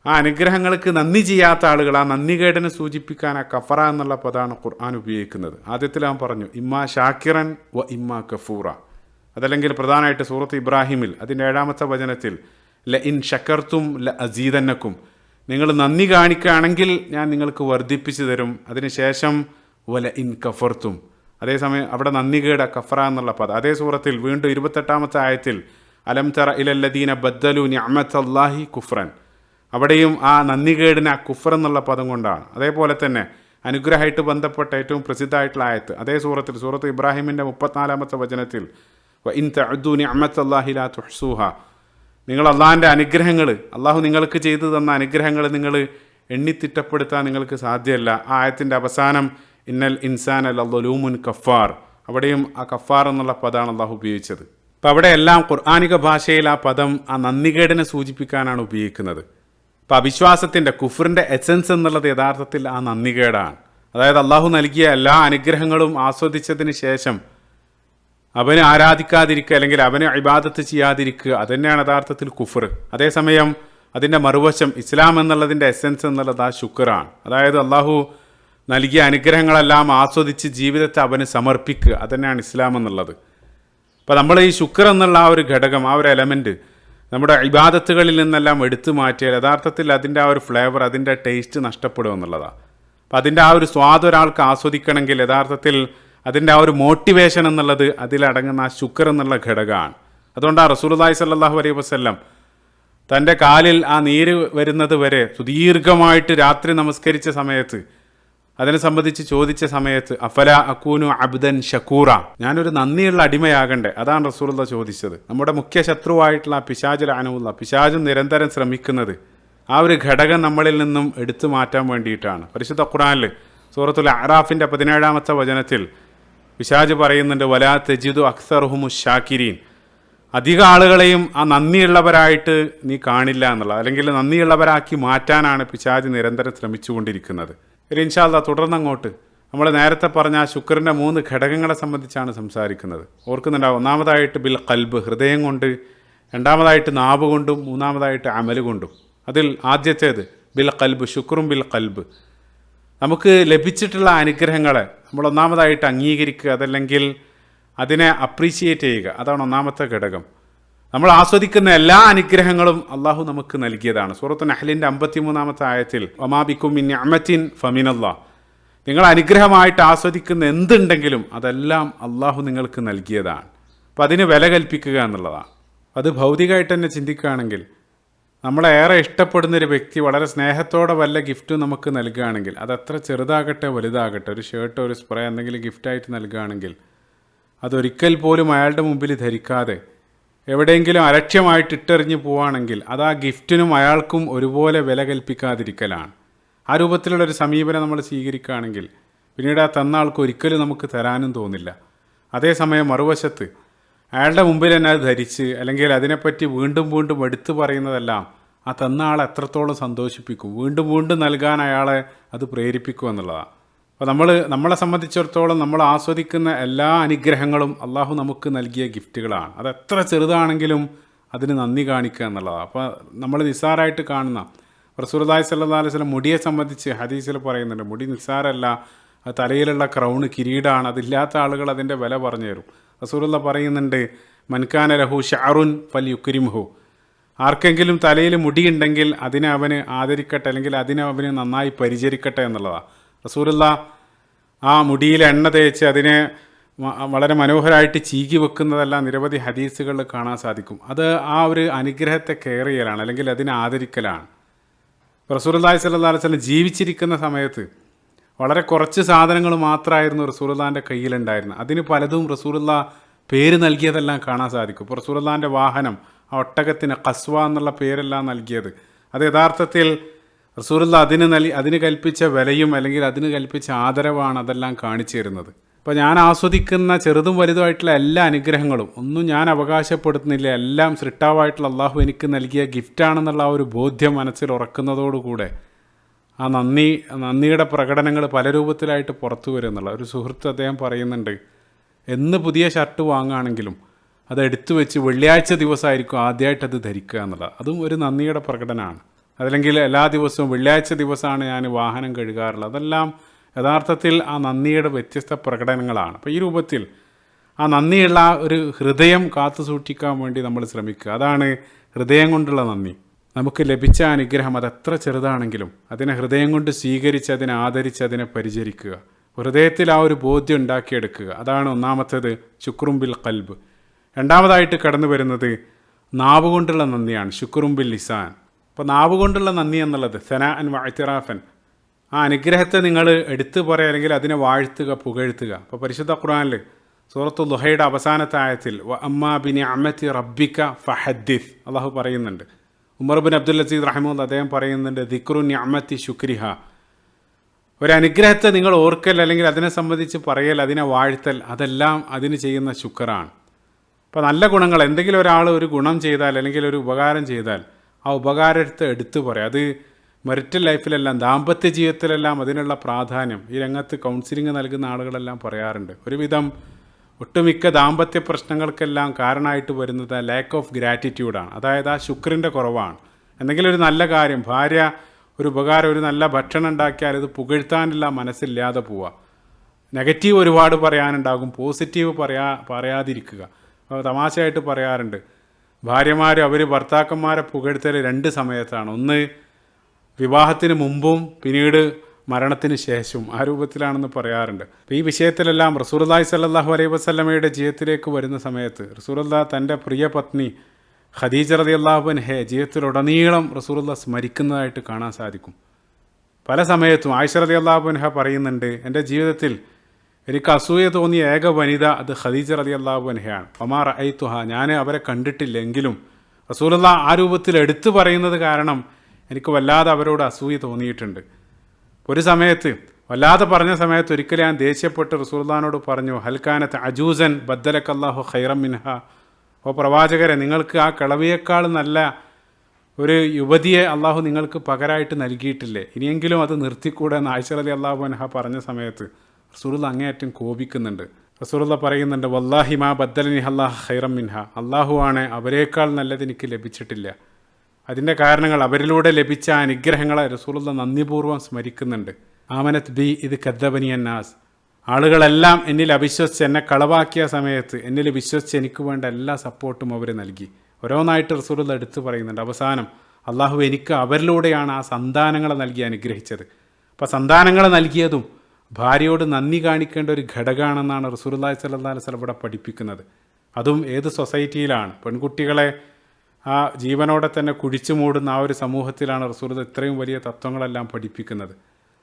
ആ അനുഗ്രഹങ്ങൾക്ക് നന്ദി ചെയ്യാത്ത ആളുകൾ ആ നന്ദികേടിനെ സൂചിപ്പിക്കാൻ ആ കഫറ എന്നുള്ള പദമാണ് ഖുർആൻ ഉപയോഗിക്കുന്നത്. ആദ്യത്തിൽ ഞാൻ പറഞ്ഞു ഇമ്മാ ഷാക്കിറൻ വ ഇമ്മാ കഫൂറ. അതല്ലെങ്കിൽ പ്രധാനമായിട്ട് സൂറത്ത് ഇബ്രാഹിമിൽ അതിൻ്റെ 7-ാമത്തെ വചനത്തിൽ ല ഇൻ ഷക്കർത്തും ല അസീദന്നക്കും, നിങ്ങൾ നന്ദി കാണിക്കുകയാണെങ്കിൽ ഞാൻ നിങ്ങൾക്ക് വർദ്ധിപ്പിച്ചു തരും. അതിനുശേഷം വല ഇൻ കഫർത്തും, അതേസമയം അവിടെ നന്ദികേട കഫറ എന്നുള്ള പദം. അതേ സൂറത്തിൽ വീണ്ടും 28-ാമത്തെ ആയത്തിൽ അലം തറ ഇലല്ലദീന ബദ്ദലു നിഅമത്തല്ലാഹി കുഫ്രൻ, അവിടെയും ആ നന്ദികേടിന് ആ കുഫർ എന്നുള്ള പദം കൊണ്ടാണ്. അതേപോലെ തന്നെ അനുഗ്രഹമായിട്ട് ബന്ധപ്പെട്ട ഏറ്റവും പ്രസിദ്ധമായിട്ടുള്ള ആയത്ത് അതേ സൂറത്തിൽ സൂറത്ത് ഇബ്രാഹിമിൻ്റെ 34-ാമത്തെ വചനത്തിൽ വ ഇൻ തഅദ്ദു നിഅമത്തല്ലാഹി ലാ തുഹ്സൂഹ, നിങ്ങൾ അള്ളാഹിൻ്റെ അനുഗ്രഹങ്ങൾ അള്ളാഹു നിങ്ങൾക്ക് ചെയ്തു തന്ന അനുഗ്രഹങ്ങൾ നിങ്ങൾ എണ്ണിത്തിട്ടപ്പെടുത്താൻ നിങ്ങൾക്ക് സാധ്യമല്ല. ആ ആയത്തിൻ്റെ അവസാനം ഇന്നൽ ഇൻസാൻ ലളൂമുൻ കഫാർ, അവിടെയും ആ കഫാർ എന്നുള്ള പദമാണ് അള്ളാഹു ഉപയോഗിച്ചത്. അപ്പോൾ അവിടെ എല്ലാം ഖുർആനിക ഭാഷയിൽ ആ പദം ആ നന്ദികേടിനെ സൂചിപ്പിക്കാനാണ് ഉപയോഗിക്കുന്നത്. അപ്പോൾ അവിശ്വാസത്തിൻ്റെ കുഫറിൻ്റെ എസൻസ് എന്നുള്ളത് യഥാർത്ഥത്തിൽ ആ നന്ദികേടാണ്. അതായത് അള്ളാഹു നൽകിയ എല്ലാ അനുഗ്രഹങ്ങളും ആസ്വദിച്ചതിന് ശേഷം അവനെ ആരാധിക്കാതിരിക്കുക അല്ലെങ്കിൽ അവനെ ഇബാദത്ത് ചെയ്യാതിരിക്കുക, അതുതന്നെയാണ് യഥാർത്ഥത്തിൽ കുഫർ. അതേസമയം അതിൻ്റെ മറുവശം ഇസ്ലാം എന്നുള്ളതിൻ്റെ എസൻസ് എന്നുള്ളത് ആ ശുക്റാണ്. അതായത് അള്ളാഹു നൽകിയ അനുഗ്രഹങ്ങളെല്ലാം ആസ്വദിച്ച് ജീവിതത്തെ അവന് സമർപ്പിക്കുക, അതുതന്നെയാണ് ഇസ്ലാം എന്നുള്ളത്. അപ്പോൾ നമ്മൾ ഈ ശുക്ർ എന്നുള്ള ആ ഒരു ഘടകം, ആ ഒരു എലമെൻറ്റ് നമ്മുടെ ഇബാദത്തുകളിൽ നിന്നെല്ലാം എടുത്തു മാറ്റിയാൽ യഥാർത്ഥത്തിൽ അതിൻ്റെ ആ ഒരു ഫ്ലേവർ, അതിൻ്റെ ടേസ്റ്റ് നഷ്ടപ്പെടും എന്നുള്ളതാണ്. അപ്പോൾ അതിൻ്റെ ആ ഒരു സ്വാദ് ഒരാൾക്ക് ആസ്വദിക്കണമെങ്കിൽ യഥാർത്ഥത്തിൽ അതിൻ്റെ ആ ഒരു മോട്ടിവേഷൻ എന്നുള്ളത് അതിലടങ്ങുന്ന ആ ശുക്ർ എന്നുള്ള ഘടകമാണ്. അതുകൊണ്ടാണ് റസൂലുള്ളാഹി സ്വല്ലല്ലാഹു അലൈഹി വസല്ലം തൻ്റെ കാലിൽ ആ നീര് വരുന്നത് വരെ സുദീർഘമായിട്ട് രാത്രി നമസ്കരിച്ച സമയത്ത് അതിനെ സംബന്ധിച്ച് ചോദിച്ച സമയത്ത് അഫല അക്കൂനു അബ്ദൻ ഷക്കൂറ, ഞാനൊരു നന്ദിയുള്ള അടിമയാകണ്ടേ, അതാണ് റസൂലുള്ളാഹി ചോദിച്ചത്. നമ്മുടെ മുഖ്യ ശത്രുവായിട്ടുള്ള പിശാച് ലഅനഹുല്ലാ, പിശാച് നിരന്തരം ശ്രമിക്കുന്നത് ആ ഒരു ഘടകം നമ്മളിൽ നിന്നും എടുത്തു മാറ്റാൻ വേണ്ടിയിട്ടാണ്. പരിശുദ്ധ ഖുർആനിൽ സൂറത്തുൽ അഅറാഫിൻ്റെ 17-ാമത്തെ വചനത്തിൽ പിശാച് പറയുന്നുണ്ട് വലാ തജിദു അക്സറുഹുമു ഷാക്കിരീൻ, അധിക ആളുകളെയും ആ നന്ദിയുള്ളവരായിട്ട് നീ കാണില്ല എന്നുള്ളത്, അല്ലെങ്കിൽ നന്ദിയുള്ളവരാക്കി മാറ്റാനാണ് പിശാച് നിരന്തരം ശ്രമിച്ചുകൊണ്ടിരിക്കുന്നത്. ഇൻഷാ അല്ലാഹ് തുടർന്നങ്ങോട്ട് നമ്മൾ നേരത്തെ പറഞ്ഞ ആ ശുക്രിൻ്റെ 3 ഘടകങ്ങളെ സംബന്ധിച്ചാണ് സംസാരിക്കുന്നത്. ഓർക്കുന്നുണ്ടാവും, ഒന്നാമതായിട്ട് ബിൽ ഖൽബ്, ഹൃദയം കൊണ്ട്, രണ്ടാമതായിട്ട് നാവ് കൊണ്ടും, മൂന്നാമതായിട്ട് അമല് കൊണ്ടും. അതിൽ ആദ്യത്തേത് ബിൽ ഖൽബ്, ശുക്രും ബിൽ ഖൽബ്, നമുക്ക് ലഭിച്ചിട്ടുള്ള അനുഗ്രഹങ്ങളെ നമ്മൾ ഒന്നാമതായിട്ട് അംഗീകരിക്കുക, അതല്ലെങ്കിൽ അതിനെ അപ്രീഷിയേറ്റ് ചെയ്യുക, അതാണ് ഒന്നാമത്തെ ഘടകം. നമ്മൾ ആസ്വദിക്കുന്ന എല്ലാ അനുഗ്രഹങ്ങളും അള്ളാഹു നമുക്ക് നൽകിയതാണ്. സൂറത്ത് നഹ്ലിൻ്റെ 53-ാമത്തെ ആയത്തിൽ വമാ ബിക്കും മിൻ നിഅമത്തിൻ ഫമിനല്ലാഹ്, നിങ്ങൾ അനുഗ്രഹമായിട്ട് ആസ്വദിക്കുന്ന എന്തുണ്ടെങ്കിലും അതെല്ലാം അള്ളാഹു നിങ്ങൾക്ക് നൽകിയതാണ്. അപ്പം അതിന് വില കൽപ്പിക്കുക എന്നുള്ളതാണ്. അത് ഭൗതികമായിട്ട് തന്നെ ചിന്തിക്കുകയാണെങ്കിൽ നമ്മളേറെ ഇഷ്ടപ്പെടുന്നൊരു വ്യക്തി വളരെ സ്നേഹത്തോടെ വല്ല ഗിഫ്റ്റും നമുക്ക് നൽകുകയാണെങ്കിൽ, അതെത്ര ചെറുതാകട്ടെ വലുതാകട്ടെ, ഒരു ഷർട്ടോ ഒരു സ്പ്രേ എന്തെങ്കിലും ഗിഫ്റ്റായിട്ട് നൽകുകയാണെങ്കിൽ അതൊരിക്കൽ പോലും അയാളുടെ മുമ്പിൽ ധരിക്കാതെ എവിടെയെങ്കിലും അലക്ഷ്യമായിട്ട് ഇട്ടെറിഞ്ഞ് പോവുകയാണെങ്കിൽ അത് ആ ഗിഫ്റ്റിനും അയാൾക്കും ഒരുപോലെ വില കൽപ്പിക്കാതിരിക്കലാണ്. ആ രൂപത്തിലുള്ളൊരു സമീപനം നമ്മൾ സ്വീകരിക്കുകയാണെങ്കിൽ പിന്നീട് ആ തന്ന ആൾക്ക് ഒരിക്കലും നമുക്ക് തരാനും തോന്നില്ല. അതേസമയം മറുവശത്ത് അയാളുടെ മുമ്പിൽ തന്നെ അത് ധരിച്ച് അല്ലെങ്കിൽ അതിനെപ്പറ്റി വീണ്ടും വീണ്ടും എടുത്തു പറയുന്നതെല്ലാം ആ തന്ന ആളെ എത്രത്തോളം സന്തോഷിപ്പിക്കും, വീണ്ടും വീണ്ടും നൽകാൻ അയാളെ അത് പ്രേരിപ്പിക്കും എന്നുള്ളതാണ്. അപ്പോൾ നമ്മളെ സംബന്ധിച്ചിടത്തോളം നമ്മൾ ആസ്വദിക്കുന്ന എല്ലാ അനുഗ്രഹങ്ങളും അള്ളാഹു നമുക്ക് നൽകിയ ഗിഫ്റ്റുകളാണ്. അത് എത്ര ചെറുതാണെങ്കിലും അതിന് നന്ദി കാണിക്കുക എന്നുള്ളതാണ്. അപ്പോൾ നമ്മൾ നിസ്സാരമായിട്ട് കാണുന്ന റസൂലുള്ളാഹി സ്വല്ലല്ലാഹു അലൈഹി വസല്ലം മുടിയെ സംബന്ധിച്ച് ഹദീസിൽ പറയുന്നുണ്ട്, മുടി നിസ്സാരമല്ല, അത് തലയിലുള്ള ക്രൗണ്, കിരീടമാണ്, അതില്ലാത്ത ആളുകൾ അതിൻ്റെ വില പറഞ്ഞു തരും. റസൂലുള്ളാഹി പറയുന്നുണ്ട് മൻകാന ലഹു ഷഅറുൻ ഫൽയുക്രിംഹു, ആർക്കെങ്കിലും തലയിൽ മുടിയുണ്ടെങ്കിൽ അതിനെ അവന് ആദരിക്കട്ടെ, അല്ലെങ്കിൽ അതിനെ അവന് നന്നായി പരിചരിക്കട്ടെ എന്നുള്ളതാണ്. റസൂലുള്ള ആ മുടിയിൽ എണ്ണ തേച്ച് അതിനെ വളരെ മനോഹരമായിട്ട് ചീകി വെക്കുന്നതെല്ലാം നിരവധി ഹദീസുകളിൽ കാണാൻ സാധിക്കും. അത് ആ ഒരു അനുഗ്രഹത്തെ കെയർ ചെയ്യലാണ്, അല്ലെങ്കിൽ അതിനെ ആദരിക്കലാണ്. റസൂലുള്ളാഹി സ്വല്ലല്ലാഹു അലൈഹി വസല്ലം ജീവിച്ചിരിക്കുന്ന സമയത്ത് വളരെ കുറച്ച് സാധനങ്ങൾ മാത്രമായിരുന്നു റസൂലുള്ളാഹിൻ്റെ കയ്യിലുണ്ടായിരുന്നത്. അതിന് പലതും റസൂലുള്ള പേര് നൽകിയതെല്ലാം കാണാൻ സാധിക്കും. ഇപ്പോൾ റസൂലുള്ളാഹിൻ്റെ വാഹനം, ആ ഒട്ടകത്തിന് ഖസ്വ എന്നുള്ള പേരെല്ലാം നൽകിയത്, അത് യഥാർത്ഥത്തിൽ റസൂലുള്ള അതിന് കൽപ്പിച്ച വിലയും അല്ലെങ്കിൽ അതിന് കൽപ്പിച്ച ആദരവാണ് അതെല്ലാം കാണിച്ചു തരുന്നത്. അപ്പോൾ ഞാൻ ആസ്വദിക്കുന്ന ചെറുതും വലുതുമായിട്ടുള്ള എല്ലാ അനുഗ്രഹങ്ങളും ഒന്നും ഞാൻ അവകാശപ്പെടുത്തുന്നില്ല, എല്ലാം സൃഷ്ടാവായിട്ടുള്ള അള്ളാഹു എനിക്ക് നൽകിയ ഗിഫ്റ്റാണെന്നുള്ള ആ ഒരു ബോധ്യം മനസ്സിൽ ഉറക്കുന്നതോടുകൂടെ ആ നന്ദിയുടെ പ്രകടനങ്ങൾ പല രൂപത്തിലായിട്ട് പുറത്തു വരും എന്നുള്ള ഒരു സുഹൃത്ത് അദ്ദേഹം പറയുന്നുണ്ട്, എന്ന് പുതിയ ഷർട്ട് വാങ്ങുകയാണെങ്കിലും അത് എടുത്തു വെച്ച് വെള്ളിയാഴ്ച ദിവസമായിരിക്കും ആദ്യമായിട്ടത് ധരിക്കുക എന്നുള്ളത്. അതും ഒരു നന്ദിയുടെ പ്രകടനമാണ്. അതല്ലെങ്കിൽ എല്ലാ ദിവസവും വെള്ളിയാഴ്ച ദിവസമാണ് ഞാൻ വാഹനം കഴുകാറുള്ളത്. അതെല്ലാം യഥാർത്ഥത്തിൽ ആ നന്ദിയുടെ വ്യത്യസ്ത പ്രകടനങ്ങളാണ്. അപ്പോൾ ഈ രൂപത്തിൽ ആ നന്ദിയുള്ള ഒരു ഹൃദയം കാത്തു സൂക്ഷിക്കാൻ വേണ്ടി നമ്മൾ ശ്രമിക്കുക. അതാണ് ഹൃദയം കൊണ്ടുള്ള നന്ദി. നമുക്ക് ലഭിച്ച അനുഗ്രഹം അതെത്ര ചെറുതാണെങ്കിലും അതിനെ ഹൃദയം കൊണ്ട് സ്വീകരിച്ച് അതിനെ ആദരിച്ച് അതിനെ പരിചരിക്കുക. ഹൃദയത്തിൽ ആ ഒരു ബോധ്യം ഉണ്ടാക്കിയെടുക്കുക. അതാണ് ഒന്നാമത്തേത്, ശുക്റും ബിൽ ഖൽബ്. രണ്ടാമതായിട്ട് കടന്നു വരുന്നത് നാവ് കൊണ്ടുള്ള നന്ദിയാണ്, ശുക്റും ബിൽ ലിസാൻ. അപ്പോൾ നാവ് കൊണ്ടുള്ള നന്ദി എന്നുള്ളത് സനാഅൻ വഇതിറാഫൻ, ആ അനുഗ്രഹത്തെ നിങ്ങൾ എടുത്തു പറയുക, അല്ലെങ്കിൽ അതിനെ വാഴ്ത്തുക, പുകഴ്ത്തുക. അപ്പോൾ പരിശുദ്ധ ഖുർആനിൽ സൂറത്തുൽ ദുഹയുടെ അവസാനത്തെ ആയത്തിൽ വ അമ്മാ ബിനിഅമതി റബ്ബിക ഫഹദ്ദിസ് അള്ളാഹു പറയുന്നുണ്ട്. ഉമർ ബിൻ അബ്ദുൽ അസീസ് റഹിമഹുല്ലാഹ് അദ്ദേഹം പറയുന്നുണ്ട്, ദിക്റു നിഅമതി ശുക്രിഹ, ഒരു അനുഗ്രഹത്തെ നിങ്ങൾ ഓർക്കൽ, അല്ലെങ്കിൽ അതിനെ സംബന്ധിച്ച് പറയൽ, അതിനെ വാഴ്ത്തൽ, അതെല്ലാം അതിന് ചെയ്യുന്ന ശുക്റാണ്. അപ്പോൾ നല്ല ഗുണങ്ങൾ, എന്തെങ്കിലും ഒരാൾ ഒരു ഗുണം ചെയ്താൽ അല്ലെങ്കിൽ ഒരു ഉപകാരം ചെയ്താൽ ആ ഉപകാരത്തെ എടുത്തു പറയാം. അത് മെറിറ്റൽ ലൈഫിലെല്ലാം, ദാമ്പത്യ ജീവിതത്തിലെല്ലാം അതിനുള്ള പ്രാധാന്യം ഈ രംഗത്ത് കൗൺസിലിംഗ് നൽകുന്ന ആളുകളെല്ലാം പറയാറുണ്ട്. ഒരുവിധം ഒട്ടുമിക്ക ദാമ്പത്യ പ്രശ്നങ്ങൾക്കെല്ലാം കാരണമായിട്ട് വരുന്നത് ലാക്ക് ഓഫ് ഗ്രാറ്റിറ്റ്യൂഡാണ്. അതായത് ആ ശുക്രിൻ്റെ കുറവാണ്. എന്തെങ്കിലും ഒരു നല്ല കാര്യം, ഭാര്യ ഒരു ഉപകാരം, ഒരു നല്ല ഭക്ഷണം ഉണ്ടാക്കിയാൽ ഇത് പുകഴ്ത്താനുള്ള മനസ്സില്ലാതെ പോവുക. നെഗറ്റീവ് ഒരുപാട് പറയാനുണ്ടാകും, പോസിറ്റീവ് പറയാതിരിക്കുക. തമാശയായിട്ട് പറയാറുണ്ട്, ഭാര്യമാർ അവർ ഭർത്താക്കന്മാരെ പുകഴ്ത്തൽ രണ്ട് സമയത്താണ്. ഒന്ന് വിവാഹത്തിന് മുമ്പും പിന്നീട് മരണത്തിന് ശേഷവും, ആ രൂപത്തിലാണെന്ന് പറയാറുണ്ട്. അപ്പോൾ ഈ വിഷയത്തിലെല്ലാം റസൂലുള്ളാഹി സ്വല്ലല്ലാഹു അലൈഹി വസല്ലമയുടെ ജീവിതത്തിലേക്ക് വരുന്ന സമയത്ത് റസൂലുള്ളാഹി തൻ്റെ പ്രിയ പത്നി ഖദീജ റളിയല്ലാഹു അൻഹയെ ജീവിതത്തിലുടനീളം റസൂലുള്ളാഹി സ്മരിക്കുന്നതായിട്ട് കാണാൻ സാധിക്കും. പല സമയത്തും ആയിഷ റളിയല്ലാഹു അൻഹ പറയുന്നുണ്ട്, എൻ്റെ ജീവിതത്തിൽ എനിക്ക് അസൂയ തോന്നിയ ഏക വനിത അത് ഖദീജ റളിയല്ലാഹു അൻഹയാണ്. വമാ റഅയ്തുഹ, ഞാൻ അവരെ കണ്ടിട്ടില്ലെങ്കിലും റസൂലുള്ളാഹി ആ രൂപത്തിൽ എടുത്തു പറയുന്നത് കാരണം എനിക്ക് വല്ലാതെ അവരോട് അസൂയ തോന്നിയിട്ടുണ്ട്. ഒരു സമയത്ത് വല്ലാതെ പറഞ്ഞ സമയത്ത് ഒരിക്കലും ഞാൻ ദേഷ്യപ്പെട്ട് റസൂലുള്ളാഹിനോട് പറഞ്ഞു, ഹൽക്കാനത്ത് അജൂസൻ ബദ്ദലക്കല്ലാഹു ഖൈറൻ മിൻഹ, ഓ പ്രവാചകരെ, നിങ്ങൾക്ക് ആ കിളവിയേക്കാൾ നല്ല ഒരു യുവതിയെ അള്ളാഹു നിങ്ങൾക്ക് പകരമായിട്ട് നൽകിയിട്ടില്ലേ, ഇനിയെങ്കിലും അത് നിർത്തിക്കൂടെ എന്ന് ആയിഷ റളിയല്ലാഹു അൻഹ പറഞ്ഞ സമയത്ത് റസൂലുള്ളാഹി അങ്ങേയറ്റം കോപിക്കുന്നുണ്ട്. റസൂലുള്ളാഹി പറയുന്നുണ്ട്, വല്ലാഹി മാ ബദ്ദലനി അല്ലാഹു ഖൈറൻ മിൻഹ, അള്ളാഹു ആണ് അവരേക്കാൾ നല്ലത് എനിക്ക് ലഭിച്ചിട്ടില്ല. അതിൻ്റെ കാരണങ്ങൾ, അവരിലൂടെ ലഭിച്ച അനുഗ്രഹങ്ങളെ റസൂലുള്ളാഹി നന്ദിപൂർവ്വം സ്മരിക്കുന്നുണ്ട്. ആമനത് ബി ഇത് കദ്ദബനി അന്നാസ്, ആളുകളെല്ലാം എന്നിൽ അവിശ്വസിച്ച് എന്നെ കളവാക്കിയ സമയത്ത് എന്നിൽ വിശ്വസിച്ച് എനിക്ക് വേണ്ട എല്ലാ സപ്പോർട്ടും അവർ നൽകി. ഓരോന്നായിട്ട് റസൂലുള്ളാഹി എടുത്തു പറയുന്നുണ്ട്. അവസാനം അള്ളാഹു എനിക്ക് അവരിലൂടെയാണ് ആ സന്താനങ്ങളെ നൽകി അനുഗ്രഹിച്ചത്. അപ്പോൾ സന്താനങ്ങളെ നൽകിയതും ഭാര്യയോട് നന്ദി കാണിക്കേണ്ട ഒരു ഘടകമാണെന്നാണ് റസൂലുള്ളാഹി സ്വല്ലല്ലാഹു അലൈഹി വസല്ലം ഇവിടെ പഠിപ്പിക്കുന്നത്. അതും ഏത് സൊസൈറ്റിയിലാണ്? പെൺകുട്ടികളെ ആ ജീവനോടെ തന്നെ കുഴിച്ചു മൂടുന്ന ആ ഒരു സമൂഹത്തിലാണ് റസൂലുള്ളാഹി ഇത്രയും വലിയ തത്വങ്ങളെല്ലാം പഠിപ്പിക്കുന്നത്.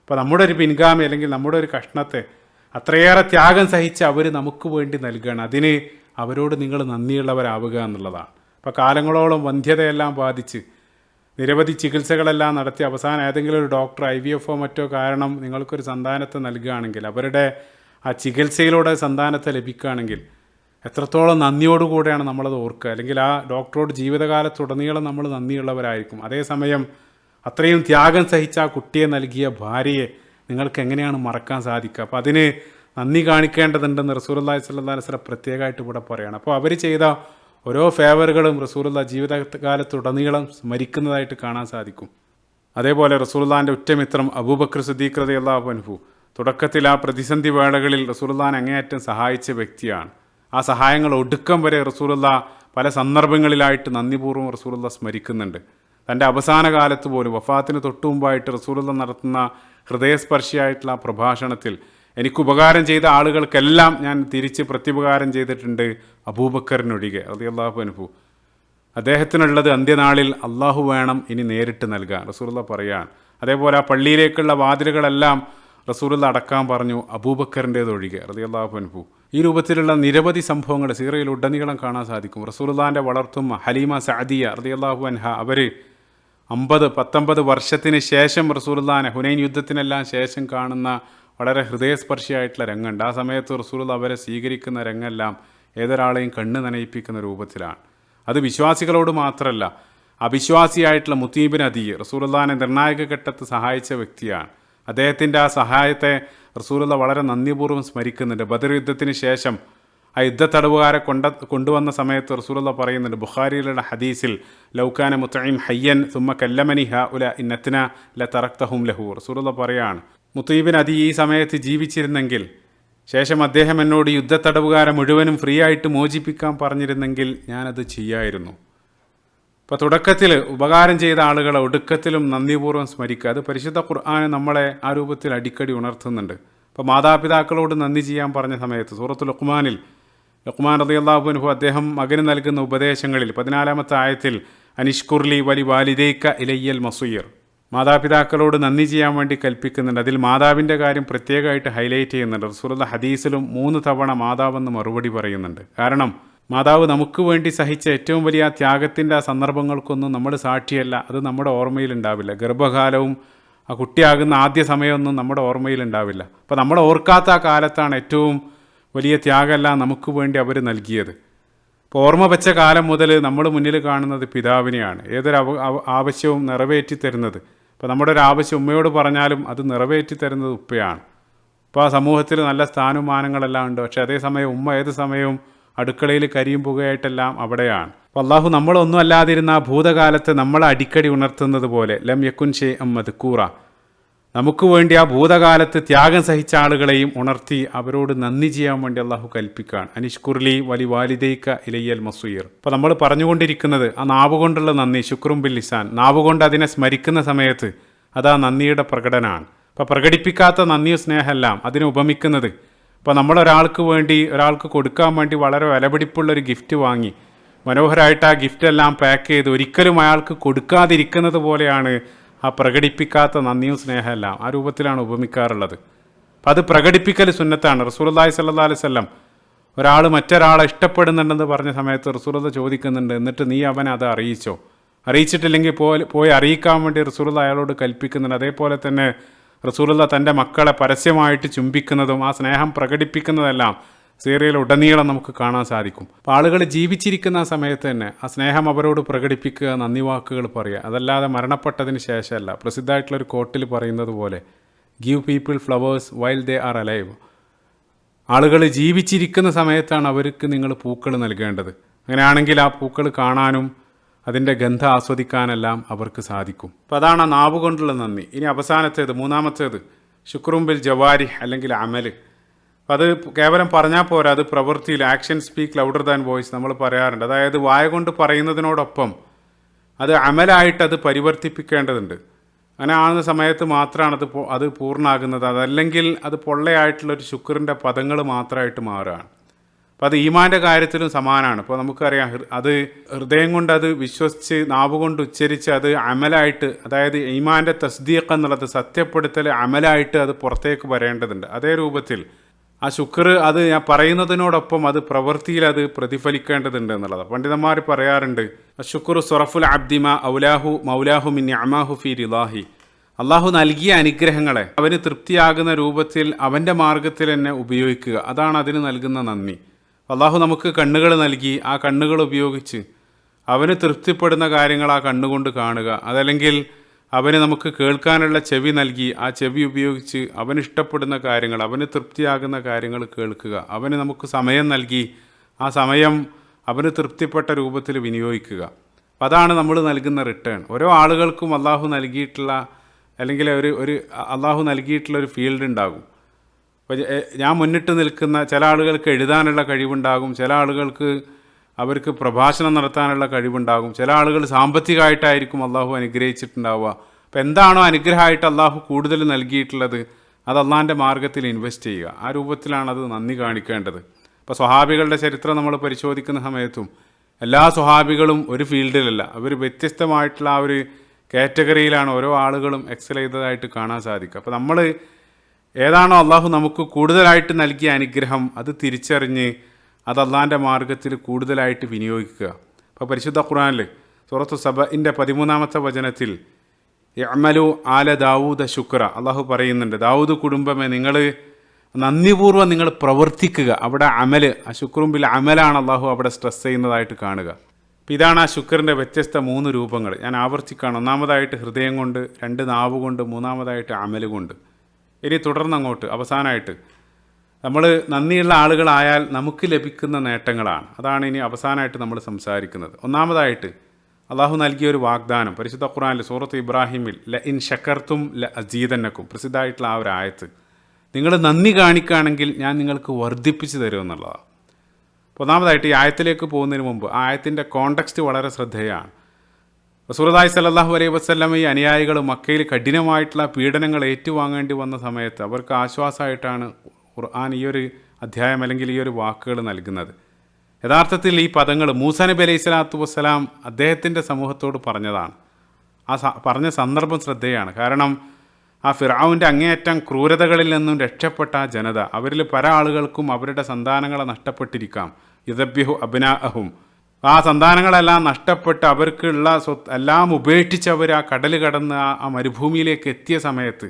അപ്പോൾ നമ്മുടെ ഒരു പിൻഗാമി അല്ലെങ്കിൽ നമ്മുടെ ഒരു കഷ്ണത്തെ അത്രയേറെ ത്യാഗം സഹിച്ച് അവർ നമുക്ക് വേണ്ടി നൽകുകയാണ്. അതിന് അവരോട് നിങ്ങൾ നന്ദിയുള്ളവരാവുക എന്നുള്ളതാണ്. അപ്പോൾ കാലങ്ങളോളം വന്ധ്യതയെല്ലാം ബാധിച്ച് നിരവധി ചികിത്സകളെല്ലാം നടത്തി അവസാനം ഏതെങ്കിലും ഒരു ഡോക്ടർ IVF മറ്റോ കാരണം നിങ്ങൾക്കൊരു സന്താനത്തെ നൽകുകയാണെങ്കിൽ, അവരുടെ ആ ചികിത്സയിലൂടെ സന്താനത്തെ ലഭിക്കുകയാണെങ്കിൽ എത്രത്തോളം നന്ദിയോടുകൂടെയാണ് നമ്മളത് ഓർക്കുക. അല്ലെങ്കിൽ ആ ഡോക്ടറോട് ജീവിതകാലത്തുടനീളം നമ്മൾ നന്ദിയുള്ളവരായിരിക്കും. അതേസമയം അത്രയും ത്യാഗം സഹിച്ച ആ കുട്ടിയെ നൽകിയ ഭാര്യയെ നിങ്ങൾക്ക് എങ്ങനെയാണ് മറക്കാൻ സാധിക്കുക? അപ്പോൾ അതിന് നന്ദി കാണിക്കേണ്ടതുണ്ടെന്ന് റസൂലുള്ളാഹി സ്വല്ലല്ലാഹു അലൈഹി വസല്ലം പ്രത്യേകമായിട്ട് ഇവിടെ പറയുകയാണ്. അപ്പോൾ അവർ ചെയ്ത ഓരോ ഫേവറുകളും റസൂലുള്ളാഹി ജീവിതകാലത്തുടനീളം സ്മരിക്കുന്നതായിട്ട് കാണാൻ സാധിക്കും. അതേപോലെ റസൂലുള്ളാഹിൻ്റെ ഉറ്റമിത്രം അബൂബക്കർ സിദ്ദീഖ് റളിയല്ലാഹു അൻഹു തുടക്കത്തിൽ ആ പ്രതിസന്ധി വേളകളിൽ റസൂലുള്ളാഹിനെ അങ്ങേയറ്റം സഹായിച്ച വ്യക്തിയാണ്. ആ സഹായങ്ങൾ ഒടുക്കം വരെ റസൂലുള്ള പല സന്ദർഭങ്ങളിലായിട്ട് നന്ദിപൂർവ്വം റസൂലുള്ള സ്മരിക്കുന്നുണ്ട്. തൻ്റെ അവസാന കാലത്ത് പോലും വഫാത്തിന് തൊട്ടു മുമ്പായിട്ട് റസൂലുള്ള നടത്തുന്ന ഹൃദയസ്പർശിയായിട്ടുള്ള പ്രഭാഷണത്തിൽ എനിക്ക് ഉപകാരം ചെയ്ത ആളുകൾക്കെല്ലാം ഞാൻ തിരിച്ച് പ്രത്യുപകാരം ചെയ്തിട്ടുണ്ട്, അബൂബക്കറിനൊഴികെ റളിയല്ലാഹു അൻഹു. അദ്ദേഹത്തിനുള്ളത് അന്ത്യനാളിൽ അള്ളാഹു വേണം ഇനി നേരിട്ട് നൽകാൻ റസൂലുള്ള പറയുകയാണ്. അതേപോലെ ആ പള്ളിയിലേക്കുള്ള വാതിലുകളെല്ലാം റസൂലുള്ള അടക്കാൻ പറഞ്ഞു, അബൂബക്കറിൻ്റേതൊഴികെ റളിയല്ലാഹു അൻഹു. ഈ രൂപത്തിലുള്ള നിരവധി സംഭവങ്ങൾ സീറയിൽ ഉടനീളം കാണാൻ സാധിക്കും. റസൂലുള്ളാഹിൻ്റെ വളർത്തുമ്മ ഹലീമ സഅദിയ റളിയല്ലാഹു അൻഹ, അവർ 19 വർഷത്തിന് ശേഷം റസൂലുള്ളാഹിനെ ഹുനൈൻ യുദ്ധത്തിനെല്ലാം ശേഷം കാണുന്ന വളരെ ഹൃദയസ്പർശിയായിട്ടുള്ള രംഗമുണ്ട്. ആ സമയത്ത് റസൂലുള്ള അവരെ സ്വീകരിക്കുന്ന രംഗമെല്ലാം ഏതൊരാളെയും കണ്ണ് നനയിപ്പിക്കുന്ന രൂപത്തിലാണ്. അത് വിശ്വാസികളോട് മാത്രമല്ല, അവിശ്വാസിയായിട്ടുള്ള മുത്തീബിൻ അദി റസൂലുള്ളാഹിനെ നിർണായക ഘട്ടത്ത് സഹായിച്ച വ്യക്തിയാണ്. അദ്ദേഹത്തിൻ്റെ ആ സഹായത്തെ റസൂലുള്ള വളരെ നന്ദിപൂർവ്വം സ്മരിക്കുന്നുണ്ട്. ബദർ യുദ്ധത്തിന് ശേഷം ആ യുദ്ധത്തടവുകാരെ കൊണ്ടുവന്ന സമയത്ത് റസൂലുള്ള പറയുന്നുണ്ട്, ബുഖാരിയിലുള്ള ഹദീസിൽ, ലൗകാന മുത്തഈം ഹയ്യൻ സുമ്മ കല്ലമനി ഹഉല ഇന്നത്ന ലതറക്തഹും ലഹു. റസൂലുള്ള പറയാണ്, മുത്തീബിൻ അദി ഈ സമയത്ത് ജീവിച്ചിരുന്നെങ്കിൽ, ശേഷം അദ്ദേഹം എന്നോട് യുദ്ധത്തടവുകാരെ മുഴുവനും ഫ്രീ ആയിട്ട് മോചിപ്പിക്കാൻ പറഞ്ഞിരുന്നെങ്കിൽ ഞാനത് ചെയ്യായിരുന്നു. ഇപ്പോൾ തുടക്കത്തിൽ ഉപകാരം ചെയ്ത ആളുകളെ ഒടുക്കത്തിലും നന്ദിപൂർവ്വം സ്മരിക്കുക, അത് പരിശുദ്ധ ഖുർആൻ നമ്മളെ ആ രൂപത്തിൽ അടിക്കടി ഉണർത്തുന്നുണ്ട്. ഇപ്പോൾ മാതാപിതാക്കളോട് നന്ദി ചെയ്യാൻ പറഞ്ഞ സമയത്ത് സൂറത്തുൽ ലുഖ്മാനിൽ ലുഖ്മാൻ റളിയല്ലാഹു അൻഹു അദ്ദേഹം മകന് നൽകുന്ന ഉപദേശങ്ങളിൽ 14-ാമത്തെ ആയത്തിൽ അനിഷ്കുർലി വലി വാലിദൈക ഇലയ്യൽ മസീർ, മാതാപിതാക്കളോട് നന്ദി ചെയ്യാൻ വേണ്ടി കൽപ്പിക്കുന്നുണ്ട്. അതിൽ മാതാവിൻ്റെ കാര്യം പ്രത്യേകമായിട്ട് ഹൈലൈറ്റ് ചെയ്യുന്നുണ്ട്. റസൂലുള്ള ഹദീസിലും 3 തവണ മാതാവെന്ന് മറുപടി പറയുന്നുണ്ട്. കാരണം മാതാവ് നമുക്ക് വേണ്ടി സഹിച്ച ഏറ്റവും വലിയ ത്യാഗത്തിൻ്റെ ആ സന്ദർഭങ്ങൾക്കൊന്നും നമ്മൾ സാക്ഷിയല്ല, അത് നമ്മുടെ ഓർമ്മയിലുണ്ടാവില്ല. ഗർഭകാലവും ആ കുട്ടിയാകുന്ന ആദ്യ സമയമൊന്നും നമ്മുടെ ഓർമ്മയിലുണ്ടാവില്ല. അപ്പോൾ നമ്മൾ ഓർക്കാത്ത ആ കാലത്താണ് ഏറ്റവും വലിയ ത്യാഗമെല്ലാം നമുക്ക് വേണ്ടി അവർ നൽകിയത്. ഇപ്പോൾ ഓർമ്മ വെച്ച കാലം മുതൽ നമ്മൾ മുന്നിൽ കാണുന്നത് പിതാവിനെയാണ്, ഏതൊരു ആവശ്യവും നിറവേറ്റി തരുന്നത്. ഇപ്പോൾ നമ്മുടെ ഒരു ആവശ്യം ഉമ്മയോട് പറഞ്ഞാലും അത് നിറവേറ്റി തരുന്നത് ഉപ്പയാണ്. ഇപ്പോൾ ആ സമൂഹത്തിൽ നല്ല സ്ഥാനമാനങ്ങളെല്ലാം ഉണ്ട്, പക്ഷേ അതേസമയം ഉമ്മ ഏത് സമയവും അടുക്കളയിൽ കരിയും പുകയായിട്ടെല്ലാം അവിടെയാണ്. അപ്പോൾ അള്ളാഹു നമ്മളൊന്നും അല്ലാതിരുന്ന ആ ഭൂതകാലത്ത് നമ്മളെ അടിക്കടി ഉണർത്തുന്നത് പോലെ ലം യക്കുൻ ഷൈഅൻ മദ്കൂറ, നമുക്ക് വേണ്ടി ആ ഭൂതകാലത്ത് ത്യാഗം സഹിച്ച ആളുകളെയും ഉണർത്തി അവരോട് നന്ദി ചെയ്യാൻ വേണ്ടി അള്ളാഹു കൽപ്പിക്കുകയാണ്. അനിഷ്കുർലി വലി വാലിദൈക ഇലയ്യൽ മസീർ. അപ്പോൾ നമ്മൾ പറഞ്ഞുകൊണ്ടിരിക്കുന്നത് ആ നാവ് കൊണ്ടുള്ള നന്ദി, ശുക്റും ബിൽ ലിസാൻ, നാവ് കൊണ്ട് അതിനെ സ്മരിക്കുന്ന സമയത്ത് അത് ആ നന്ദിയുടെ പ്രകടനമാണ്. അപ്പോൾ പ്രകടിപ്പിക്കാത്ത നന്ദിയും സ്നേഹമെല്ലാം അതിനെ ഉപമിക്കുന്നത്, ഇപ്പോൾ നമ്മളൊരാൾക്ക് വേണ്ടി ഒരാൾക്ക് കൊടുക്കാൻ വേണ്ടി വളരെ വിലപിടിപ്പുള്ളൊരു ഗിഫ്റ്റ് വാങ്ങി മനോഹരമായിട്ട് ആ ഗിഫ്റ്റ് എല്ലാം പാക്ക് ചെയ്ത് ഒരിക്കലും അയാൾക്ക് കൊടുക്കാതിരിക്കുന്നത് പോലെയാണ് ആ പ്രകടിപ്പിക്കാത്ത നന്ദിയും സ്നേഹമെല്ലാം. ആ രൂപത്തിലാണ് ഉപമിക്കാറുള്ളത്. അപ്പം അത് പ്രകടിപ്പിക്കൽ സുന്നത്താണ്. റസൂലുള്ളാഹി സ്വല്ലല്ലാഹു അലൈഹി വസല്ലം ഒരാൾ മറ്റൊരാളെ ഇഷ്ടപ്പെടുന്നുണ്ടെന്ന് പറഞ്ഞ സമയത്ത് റസൂലുള്ള ചോദിക്കുന്നുണ്ട്, എന്നിട്ട് നീ അവനെ അത് അറിയിച്ചോ? അറിയിച്ചിട്ടില്ലെങ്കിൽ പോയി അറിയിക്കാൻ വേണ്ടി റസൂലുള്ള അയാളോട് കൽപ്പിക്കുന്നുണ്ട്. അതേപോലെ തന്നെ റസൂലുള്ള തൻ്റെ മക്കളെ പരസ്യമായിട്ട് ചുംബിക്കുന്നതും ആ സ്നേഹം പ്രകടിപ്പിക്കുന്നതെല്ലാം സീറിയയിൽ ഉടനീളം നമുക്ക് കാണാൻ സാധിക്കും. അപ്പോൾ ആളുകൾ ജീവിച്ചിരിക്കുന്ന ആ സമയത്ത് തന്നെ ആ സ്നേഹം അവരോട് പ്രകടിപ്പിക്കുക, നന്ദി വാക്കുകൾ പറയുക, അതല്ലാതെ മരണപ്പെട്ടതിന് ശേഷമല്ല. പ്രസിദ്ധമായിട്ടുള്ളൊരു കോട്ടിൽ പറയുന്നത് പോലെ, give people flowers while they are alive. ആളുകൾ ജീവിച്ചിരിക്കുന്ന സമയത്താണ് അവർക്ക് നിങ്ങൾ പൂക്കൾ നൽകേണ്ടത്. അങ്ങനെയാണെങ്കിൽ ആ പൂക്കൾ കാണാനും അതിൻ്റെ ഗന്ധം ആസ്വദിക്കാനെല്ലാം അവർക്ക് സാധിക്കും. അപ്പോൾ അതാണ് ആ നാവ് കൊണ്ടുള്ള നന്ദി. ഇനി അവസാനത്തേത്, 3-ാമത്തേത് ശുക്റും ബിൽ ജവാരി അല്ലെങ്കിൽ അമൽ. അപ്പോൾ അത് കേവലം പറഞ്ഞാൽ പോരാ, അത് പ്രവൃത്തിയിൽ action speak louder than voice നമ്മൾ പറയാറുണ്ട്. അതായത് വായ കൊണ്ട് പറയുന്നതിനോടൊപ്പം അത് അമലായിട്ട് അത് പരിവർത്തിപ്പിക്കേണ്ടതുണ്ട്. അങ്ങനെ ആകുന്ന സമയത്ത് മാത്രമാണ് അത് പൂർണ്ണമാകുന്നത്. അതല്ലെങ്കിൽ അത് പൊള്ളയായിട്ടുള്ളൊരു ശുക്റിൻ്റെ പദങ്ങൾ മാത്രമായിട്ട് മാറുകയാണ്. അപ്പോൾ അത് ഈമാൻ്റെ കാര്യത്തിലും സമാനമാണ്. ഇപ്പോൾ നമുക്കറിയാം, അത് ഹൃദയം കൊണ്ട് അത് വിശ്വസിച്ച് നാവ് കൊണ്ട് ഉച്ചരിച്ച് അത് അമലായിട്ട്, അതായത് ഈമാൻ്റെ തസ്ദീഖ് എന്നുള്ളത് സത്യപ്പെടുത്തൽ അമലായിട്ട് അത് പുറത്തേക്ക് വരേണ്ടതുണ്ട്. അതേ രൂപത്തിൽ ആ ശുക്ർ അത് ഞാൻ പറയുന്നതിനോടൊപ്പം അത് പ്രവൃത്തിയിൽ അത് പ്രതിഫലിക്കേണ്ടതുണ്ട് എന്നുള്ളത് പണ്ഡിതന്മാർ പറയാറുണ്ട്. ശുക്ർ സൊറഫുൽ അബ്ദിമ ഔലാഹു മൗലാഹു മിൻ നിഅമാഹു ഫീ റിളാഹി. അള്ളാഹു നൽകിയ അനുഗ്രഹങ്ങളെ അവന് തൃപ്തിയാകുന്ന രൂപത്തിൽ അവൻ്റെ മാർഗത്തിൽ തന്നെ ഉപയോഗിക്കുക, അതാണ് അതിന് നൽകുന്ന നന്ദി. അള്ളാഹു നമുക്ക് കണ്ണുകൾ നൽകി, ആ കണ്ണുകൾ ഉപയോഗിച്ച് അവന് തൃപ്തിപ്പെടുന്ന കാര്യങ്ങൾ ആ കണ്ണുകൊണ്ട് കാണുക. അതല്ലെങ്കിൽ അവന് നമുക്ക് കേൾക്കാനുള്ള ചെവി നൽകി, ആ ചെവി ഉപയോഗിച്ച് അവന് ഇഷ്ടപ്പെടുന്ന കാര്യങ്ങൾ, അവന് തൃപ്തിയാകുന്ന കാര്യങ്ങൾ കേൾക്കുക. അവന് നമുക്ക് സമയം നൽകി, ആ സമയം അവന് തൃപ്തിപ്പെട്ട രൂപത്തിൽ വിനിയോഗിക്കുക. അതാണ് നമ്മൾ നൽകുന്ന റിട്ടേൺ. ഓരോ ആളുകൾക്കും അള്ളാഹു നൽകിയിട്ടുള്ള അല്ലെങ്കിൽ ഒരു അള്ളാഹു നൽകിയിട്ടുള്ളൊരു ഫീൽഡ് ഉണ്ടാകും. അപ്പോൾ ഞാൻ മുന്നിട്ട് നിൽക്കുന്ന ചില ആളുകൾക്ക് എഴുതാനുള്ള കഴിവുണ്ടാകും, ചില ആളുകൾക്ക് അവർക്ക് പ്രഭാഷണം നടത്താനുള്ള കഴിവുണ്ടാകും, ചില ആളുകൾ സാമ്പത്തികമായിട്ടായിരിക്കും അള്ളാഹു അനുഗ്രഹിച്ചിട്ടുണ്ടാവുക. അപ്പോൾ എന്താണോ അനുഗ്രഹമായിട്ട് അള്ളാഹു കൂടുതൽ നൽകിയിട്ടുള്ളത് അത് അള്ളാഹിൻ്റെ മാർഗ്ഗത്തിൽ ഇൻവെസ്റ്റ് ചെയ്യുക. ആ രൂപത്തിലാണത് നന്ദി കാണിക്കേണ്ടത്. ഇപ്പോൾ സ്വഹാബികളുടെ ചരിത്രം നമ്മൾ പരിശോധിക്കുന്ന സമയത്തും എല്ലാ സ്വഹാബികളും ഒരു ഫീൽഡിലല്ല, അവർ വ്യത്യസ്തമായിട്ടുള്ള ആ ഒരു കാറ്റഗറിയിലാണ് ഓരോ ആളുകളും എക്സൽ ചെയ്തതായിട്ട് കാണാൻ സാധിക്കുക. അപ്പോൾ നമ്മൾ ഏതാണോ അള്ളാഹു നമുക്ക് കൂടുതലായിട്ട് നൽകിയ അനുഗ്രഹം അത് തിരിച്ചറിഞ്ഞ് അത് അള്ളാഹിൻ്റെ മാർഗ്ഗത്തിൽ കൂടുതലായിട്ട് വിനിയോഗിക്കുക. ഇപ്പോൾ പരിശുദ്ധ ഖുർആനിൽ സൂറത്തു സബഇൻ്റെ 13-ാമത്തെ വചനത്തിൽ യഅ്മലു ആല ദാവൂദ ശുക്ര അള്ളാഹു പറയുന്നുണ്ട്, ദാവൂദ് കുടുംബമേ നിങ്ങൾ നന്ദിപൂർവ്വം നിങ്ങൾ പ്രവർത്തിക്കുക. അവിടെ അമൽ, ആ ശുക്രും ബിൽ അമലാണ് അള്ളാഹു അവിടെ സ്ട്രെസ് ചെയ്യുന്നതായിട്ട് കാണുക. അപ്പോൾ ഇതാണ് ആ ശുക്രിൻ്റെ വ്യത്യസ്ത 3 രൂപങ്ങൾ. ഞാൻ ആവർത്തിക്കുകയാണ്. ഒന്നാമതായിട്ട് ഹൃദയം കൊണ്ട്, 2 നാവ് കൊണ്ട്, മൂന്നാമതായിട്ട് അമൽ കൊണ്ട്. ഇനി തുടർന്നങ്ങോട്ട് അവസാനമായിട്ട് നമ്മൾ നന്ദിയുള്ള ആളുകളായാൽ നമുക്ക് ലഭിക്കുന്ന നേട്ടങ്ങളാണ്. അതാണ് ഇനി അവസാനമായിട്ട് നമ്മൾ സംസാരിക്കുന്നത്. ഒന്നാമതായിട്ട് അള്ളാഹു നൽകിയൊരു വാഗ്ദാനം പരിശുദ്ധ ഖുർആനിൽ സൂറത്ത് ഇബ്രാഹിമിൽ ല ഇൻ ഷക്കർത്തും ല അസീദന്നക്കും, പ്രസിദ്ധമായിട്ടുള്ള ആ ഒരു ആയത്ത്, നിങ്ങൾ നന്ദി കാണിക്കുകയാണെങ്കിൽ ഞാൻ നിങ്ങൾക്ക് വർദ്ധിപ്പിച്ച് തരുമെന്നുള്ളതാണ്. അപ്പോൾ ഒന്നാമതായിട്ട് ഈ ആയത്തിലേക്ക് പോകുന്നതിന് മുമ്പ് ആ ആയത്തിൻ്റെ കോണ്ടെക്സ്റ്റ് വളരെ ശ്രദ്ധേയമാണ്. റസൂലുള്ളാഹി സ്വല്ലല്ലാഹു അലൈഹി വസല്ലം ഈ അനുയായികൾ മക്കയിൽ കഠിനമായിട്ടുള്ള പീഡനങ്ങൾ ഏറ്റുവാങ്ങേണ്ടി വന്ന സമയത്ത് അവർക്ക് ആശ്വാസമായിട്ടാണ് ഖുർആൻ ഈ ഒരു അധ്യായം അല്ലെങ്കിൽ ഈ ഒരു വാക്കുകൾ നൽകുന്നത്. യഥാർത്ഥത്തിൽ ഈ പദങ്ങൾ മൂസാ നബി അലൈഹി സ്വലാത്തു വസ്സലാം അദ്ദേഹത്തിൻ്റെ സമൂഹത്തോട് പറഞ്ഞതാണ്. ആ പറഞ്ഞ സന്ദർഭം ശ്രദ്ധേയമാണ്. കാരണം ആ ഫിർഔൻ്റെ അങ്ങേയറ്റം ക്രൂരതകളിൽ നിന്നും രക്ഷപ്പെട്ട ആ ജനത, അവരിൽ പല ആളുകൾക്കും അവരുടെ സന്താനങ്ങളെ നഷ്ടപ്പെട്ടിരിക്കാം. യുദബ്ബിഹു അബ്നാഅഹും, ആ സന്താനങ്ങളെല്ലാം നഷ്ടപ്പെട്ട് അവർക്കുള്ള എല്ലാം ഉപേക്ഷിച്ച് അവർ ആ കടൽ കടന്ന് ആ മരുഭൂമിയിലേക്ക് എത്തിയ സമയത്ത്,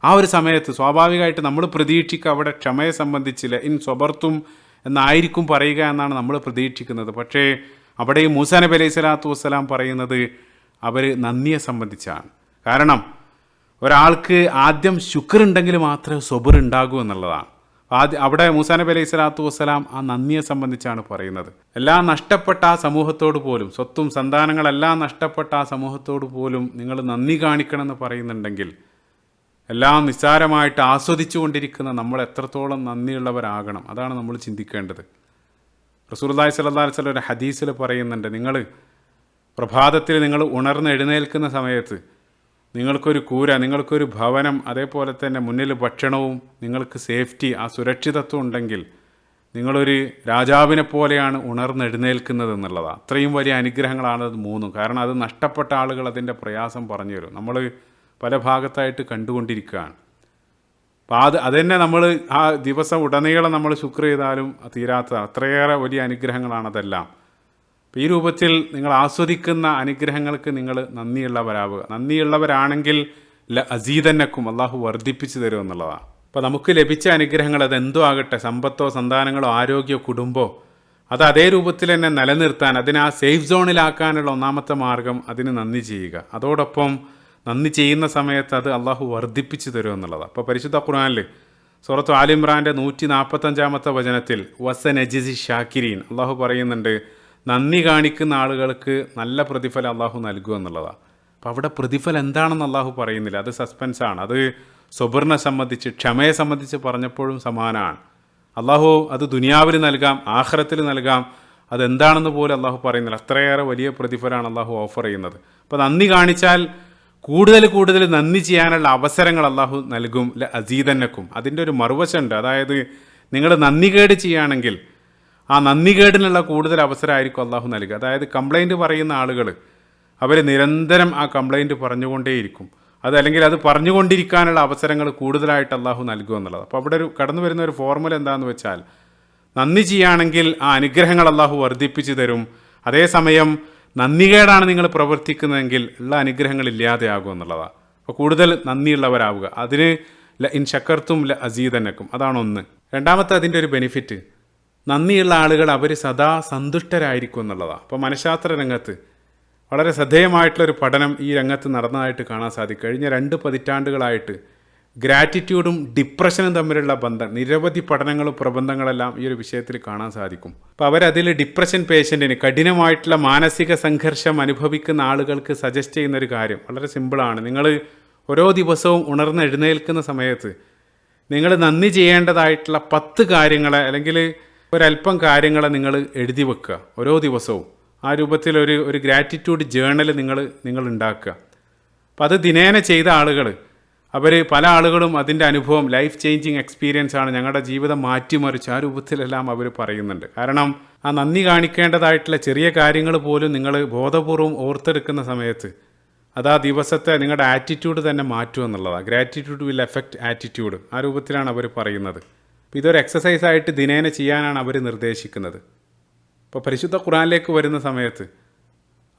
ആ ഒരു സമയത്ത് സ്വാഭാവികമായിട്ട് നമ്മൾ പ്രതീക്ഷിക്കുക അവിടെ ക്ഷമയെ സംബന്ധിച്ചില്ല, ഇൻ സ്വബർത്തും എന്നായിരിക്കും പറയുക എന്നാണ് നമ്മൾ പ്രതീക്ഷിക്കുന്നത്. പക്ഷേ അവിടെ ഈ മൂസാ നബി അലൈഹി സ്വലാത്തു വസ്സലാം പറയുന്നത് അവർ നന്ദിയെ സംബന്ധിച്ചാണ്. കാരണം ഒരാൾക്ക് ആദ്യം ശുക്റുണ്ടെങ്കിൽ മാത്രമേ സ്വബർ ഉണ്ടാകൂ എന്നുള്ളതാണ്. അവിടെ മൂസാ നബി അലൈഹി സ്വലാത്തു വസ്സലാം ആ നന്ദിയെ സംബന്ധിച്ചാണ് പറയുന്നത്. എല്ലാം നഷ്ടപ്പെട്ട ആ സമൂഹത്തോട് പോലും, സ്വത്തും സന്താനങ്ങളെല്ലാം നഷ്ടപ്പെട്ട ആ സമൂഹത്തോട് പോലും നിങ്ങൾ നന്ദി കാണിക്കണമെന്ന് പറയുന്നുണ്ടെങ്കിൽ എല്ലാം നിസ്സാരമായിട്ട് ആസ്വദിച്ചു കൊണ്ടിരിക്കുന്ന നമ്മൾ എത്രത്തോളം നന്ദിയുള്ളവരാകണം, അതാണ് നമ്മൾ ചിന്തിക്കേണ്ടത്. റസൂലുള്ളാഹി സ്വല്ലല്ലാഹു അലൈഹി വസല്ലം ഒരു ഹദീസിൽ പറയുന്നുണ്ട്, നിങ്ങൾ പ്രഭാതത്തിൽ നിങ്ങൾ ഉണർന്ന് എഴുന്നേൽക്കുന്ന സമയത്ത് നിങ്ങൾക്കൊരു കൂര, നിങ്ങൾക്കൊരു ഭവനം, അതേപോലെ തന്നെ മുന്നിൽ ഭക്ഷണവും, നിങ്ങൾക്ക് സേഫ്റ്റി, ആ സുരക്ഷിതത്വം ഉണ്ടെങ്കിൽ നിങ്ങളൊരു രാജാവിനെ പോലെയാണ് ഉണർന്നെഴുന്നേൽക്കുന്നത് എന്നുള്ളതാണ്. അത്രയും വലിയ അനുഗ്രഹങ്ങളാണ് അത് 3. കാരണം അത് നഷ്ടപ്പെട്ട ആളുകൾ അതിൻ്റെ പ്രയാസം പറഞ്ഞു തരും. നമ്മൾ പല ഭാഗത്തായിട്ട് കണ്ടുകൊണ്ടിരിക്കുകയാണ്. അപ്പോൾ അത് തന്നെ നമ്മൾ ആ ദിവസം ഉടനീളം നമ്മൾ ശുക്ർ ചെയ്താലും തീരാത്ത അത്രയേറെ വലിയ അനുഗ്രഹങ്ങളാണ് അതെല്ലാം. അപ്പോൾ ഈ രൂപത്തിൽ നിങ്ങൾ ആസ്വദിക്കുന്ന അനുഗ്രഹങ്ങൾക്ക് നിങ്ങൾ നന്ദിയുള്ളവരാവുക. നന്ദിയുള്ളവരാണെങ്കിൽ ല അസീദന്നക്കും, അള്ളാഹു വർദ്ധിപ്പിച്ചു തരും എന്നുള്ളതാണ്. അപ്പോൾ നമുക്ക് ലഭിച്ച അനുഗ്രഹങ്ങൾ അതെന്തോ ആകട്ടെ, സമ്പത്തോ സന്താനങ്ങളോ ആരോഗ്യമോ കുടുംബമോ, അത് അതേ രൂപത്തിൽ തന്നെ നിലനിർത്താൻ, അതിനെ ആ സേഫ് സോണിലാക്കാനുള്ള ഒന്നാമത്തെ മാർഗം അതിന് നന്ദി ചെയ്യുക. അതോടൊപ്പം നന്ദി ചെയ്യുന്ന സമയത്ത് അത് അള്ളാഹു വർദ്ധിപ്പിച്ചു തരും എന്നുള്ളതാണ്. അപ്പോൾ പരിശുദ്ധ ഖുർആനിൽ സൂറത്ത് ആൽ ഇംറാൻ്റെ 145-ാമത്തെ വചനത്തിൽ വസനജിസി ഷാക്കിരീൻ അള്ളാഹു പറയുന്നുണ്ട്, നന്ദി കാണിക്കുന്ന ആളുകൾക്ക് നല്ല പ്രതിഫലം അള്ളാഹു നൽകുക എന്നുള്ളതാണ്. അപ്പോൾ അവിടെ പ്രതിഫലം എന്താണെന്ന് അള്ളാഹു പറയുന്നില്ല, അത് സസ്പെൻസാണ്. അത് സ്വബറിനെ സംബന്ധിച്ച്, ക്ഷമയെ സംബന്ധിച്ച് പറഞ്ഞപ്പോഴും സമാനമാണ്. അള്ളാഹു അത് ദുനിയാവിൽ നൽകാം, ആഖിറത്തിൽ നൽകാം, അതെന്താണെന്ന് പോലും അള്ളാഹു പറയുന്നില്ല. അത്രയേറെ വലിയ പ്രതിഫലമാണ് അള്ളാഹു ഓഫർ ചെയ്യുന്നത്. അപ്പോൾ നന്ദി കാണിച്ചാൽ കൂടുതൽ നന്ദി ചെയ്യാനുള്ള അവസരങ്ങൾ അള്ളാഹു നൽകും. ല അസീദന്നക്കും, അതിൻ്റെ ഒരു മറുവശമുണ്ട്. അതായത് നിങ്ങൾ നന്ദികേട് ചെയ്യുകയാണെങ്കിൽ ആ നന്ദികേടിനുള്ള കൂടുതൽ അവസരമായിരിക്കും അള്ളാഹു നൽകുക. അതായത് കംപ്ലൈൻറ്റ് പറയുന്ന ആളുകൾ അവർ നിരന്തരം ആ കംപ്ലൈൻറ്റ് പറഞ്ഞുകൊണ്ടേയിരിക്കും. അതല്ലെങ്കിൽ അത് പറഞ്ഞുകൊണ്ടിരിക്കാനുള്ള അവസരങ്ങൾ കൂടുതലായിട്ട് അള്ളാഹു നൽകുക എന്നുള്ളത്. അപ്പോൾ അവിടെ കടന്നു വരുന്ന ഒരു ഫോർമുല എന്താണെന്ന് വെച്ചാൽ, നന്ദി ചെയ്യുകയാണെങ്കിൽ ആ അനുഗ്രഹങ്ങൾ അള്ളാഹു വർദ്ധിപ്പിച്ചു തരും. അതേസമയം നന്ദികേടാണ് നിങ്ങൾ പ്രവർത്തിക്കുന്നതെങ്കിൽ ഉള്ള അനുഗ്രഹങ്ങൾ ഇല്ലാതെയാകും എന്നുള്ളതാണ്. അപ്പോൾ കൂടുതൽ നന്ദിയുള്ളവരാവുക. അതിന് ല ഇൻ ഷക്കർത്തും ല അസീദന്നക്കും, അതാണ് ഒന്ന്. രണ്ടാമത്തെ അതിൻ്റെ ഒരു ബെനിഫിറ്റ്, നന്ദിയുള്ള ആളുകൾ അവർ സദാ സന്തുഷ്ടരായിരിക്കും എന്നുള്ളതാണ്. അപ്പോൾ മനഃശാസ്ത്ര രംഗത്ത് വളരെ ശ്രദ്ധേയമായിട്ടുള്ളൊരു പഠനം ഈ രംഗത്ത് നടന്നതായിട്ട് കാണാൻ സാധിക്കും. കഴിഞ്ഞ 2 പതിറ്റാണ്ടുകളായിട്ട് ഗ്രാറ്റിറ്റ്യൂഡും ഡിപ്രഷനും തമ്മിലുള്ള ബന്ധം, നിരവധി പഠനങ്ങളും പ്രബന്ധങ്ങളെല്ലാം ഈ ഒരു വിഷയത്തിൽ കാണാൻ സാധിക്കും. അപ്പോൾ അവരതിൽ ഡിപ്രഷൻ പേഷ്യൻറ്റിന്, കഠിനമായിട്ടുള്ള മാനസിക സംഘർഷം അനുഭവിക്കുന്ന ആളുകൾക്ക് സജസ്റ്റ് ചെയ്യുന്നൊരു കാര്യം വളരെ സിമ്പിളാണ്. നിങ്ങൾ ഓരോ ദിവസവും ഉണർന്ന് എഴുന്നേൽക്കുന്ന സമയത്ത് നിങ്ങൾ നന്ദി ചെയ്യേണ്ടതായിട്ടുള്ള 10 കാര്യങ്ങളെ അല്ലെങ്കിൽ ഒരല്പം കാര്യങ്ങളെ നിങ്ങൾ എഴുതി വെക്കുക ഓരോ ദിവസവും. ആ രൂപത്തിൽ ഒരു ഗ്രാറ്റിറ്റ്യൂഡ് ജേണൽ നിങ്ങൾ ഉണ്ടാക്കുക. അപ്പം അത് ദിനേന ചെയ്ത ആളുകൾ പല ആളുകളും അതിൻ്റെ അനുഭവം ലൈഫ് ചേഞ്ചിങ് എക്സ്പീരിയൻസ് ആണ്, ഞങ്ങളുടെ ജീവിതം മാറ്റിമറിച്ച് ആ രൂപത്തിലെല്ലാം അവർ പറയുന്നുണ്ട്. കാരണം ആ നന്ദി കാണിക്കേണ്ടതായിട്ടുള്ള ചെറിയ കാര്യങ്ങൾ പോലും നിങ്ങൾ ബോധപൂർവം ഓർത്തെടുക്കുന്ന സമയത്ത് അത് ആ ദിവസത്തെ നിങ്ങളുടെ ആറ്റിറ്റ്യൂഡ് തന്നെ മാറ്റുമെന്നുള്ളതാണ്. ഗ്രാറ്റിറ്റ്യൂഡ് വിൽ എഫക്റ്റ് ആറ്റിറ്റ്യൂഡ്, ആ രൂപത്തിലാണ് അവർ പറയുന്നത്. അപ്പോൾ ഇതൊരു എക്സസൈസായിട്ട് ദിനേന ചെയ്യാനാണ് അവർ നിർദ്ദേശിക്കുന്നത്. ഇപ്പോൾ പരിശുദ്ധ ഖുർആനിലേക്ക് വരുന്ന സമയത്ത്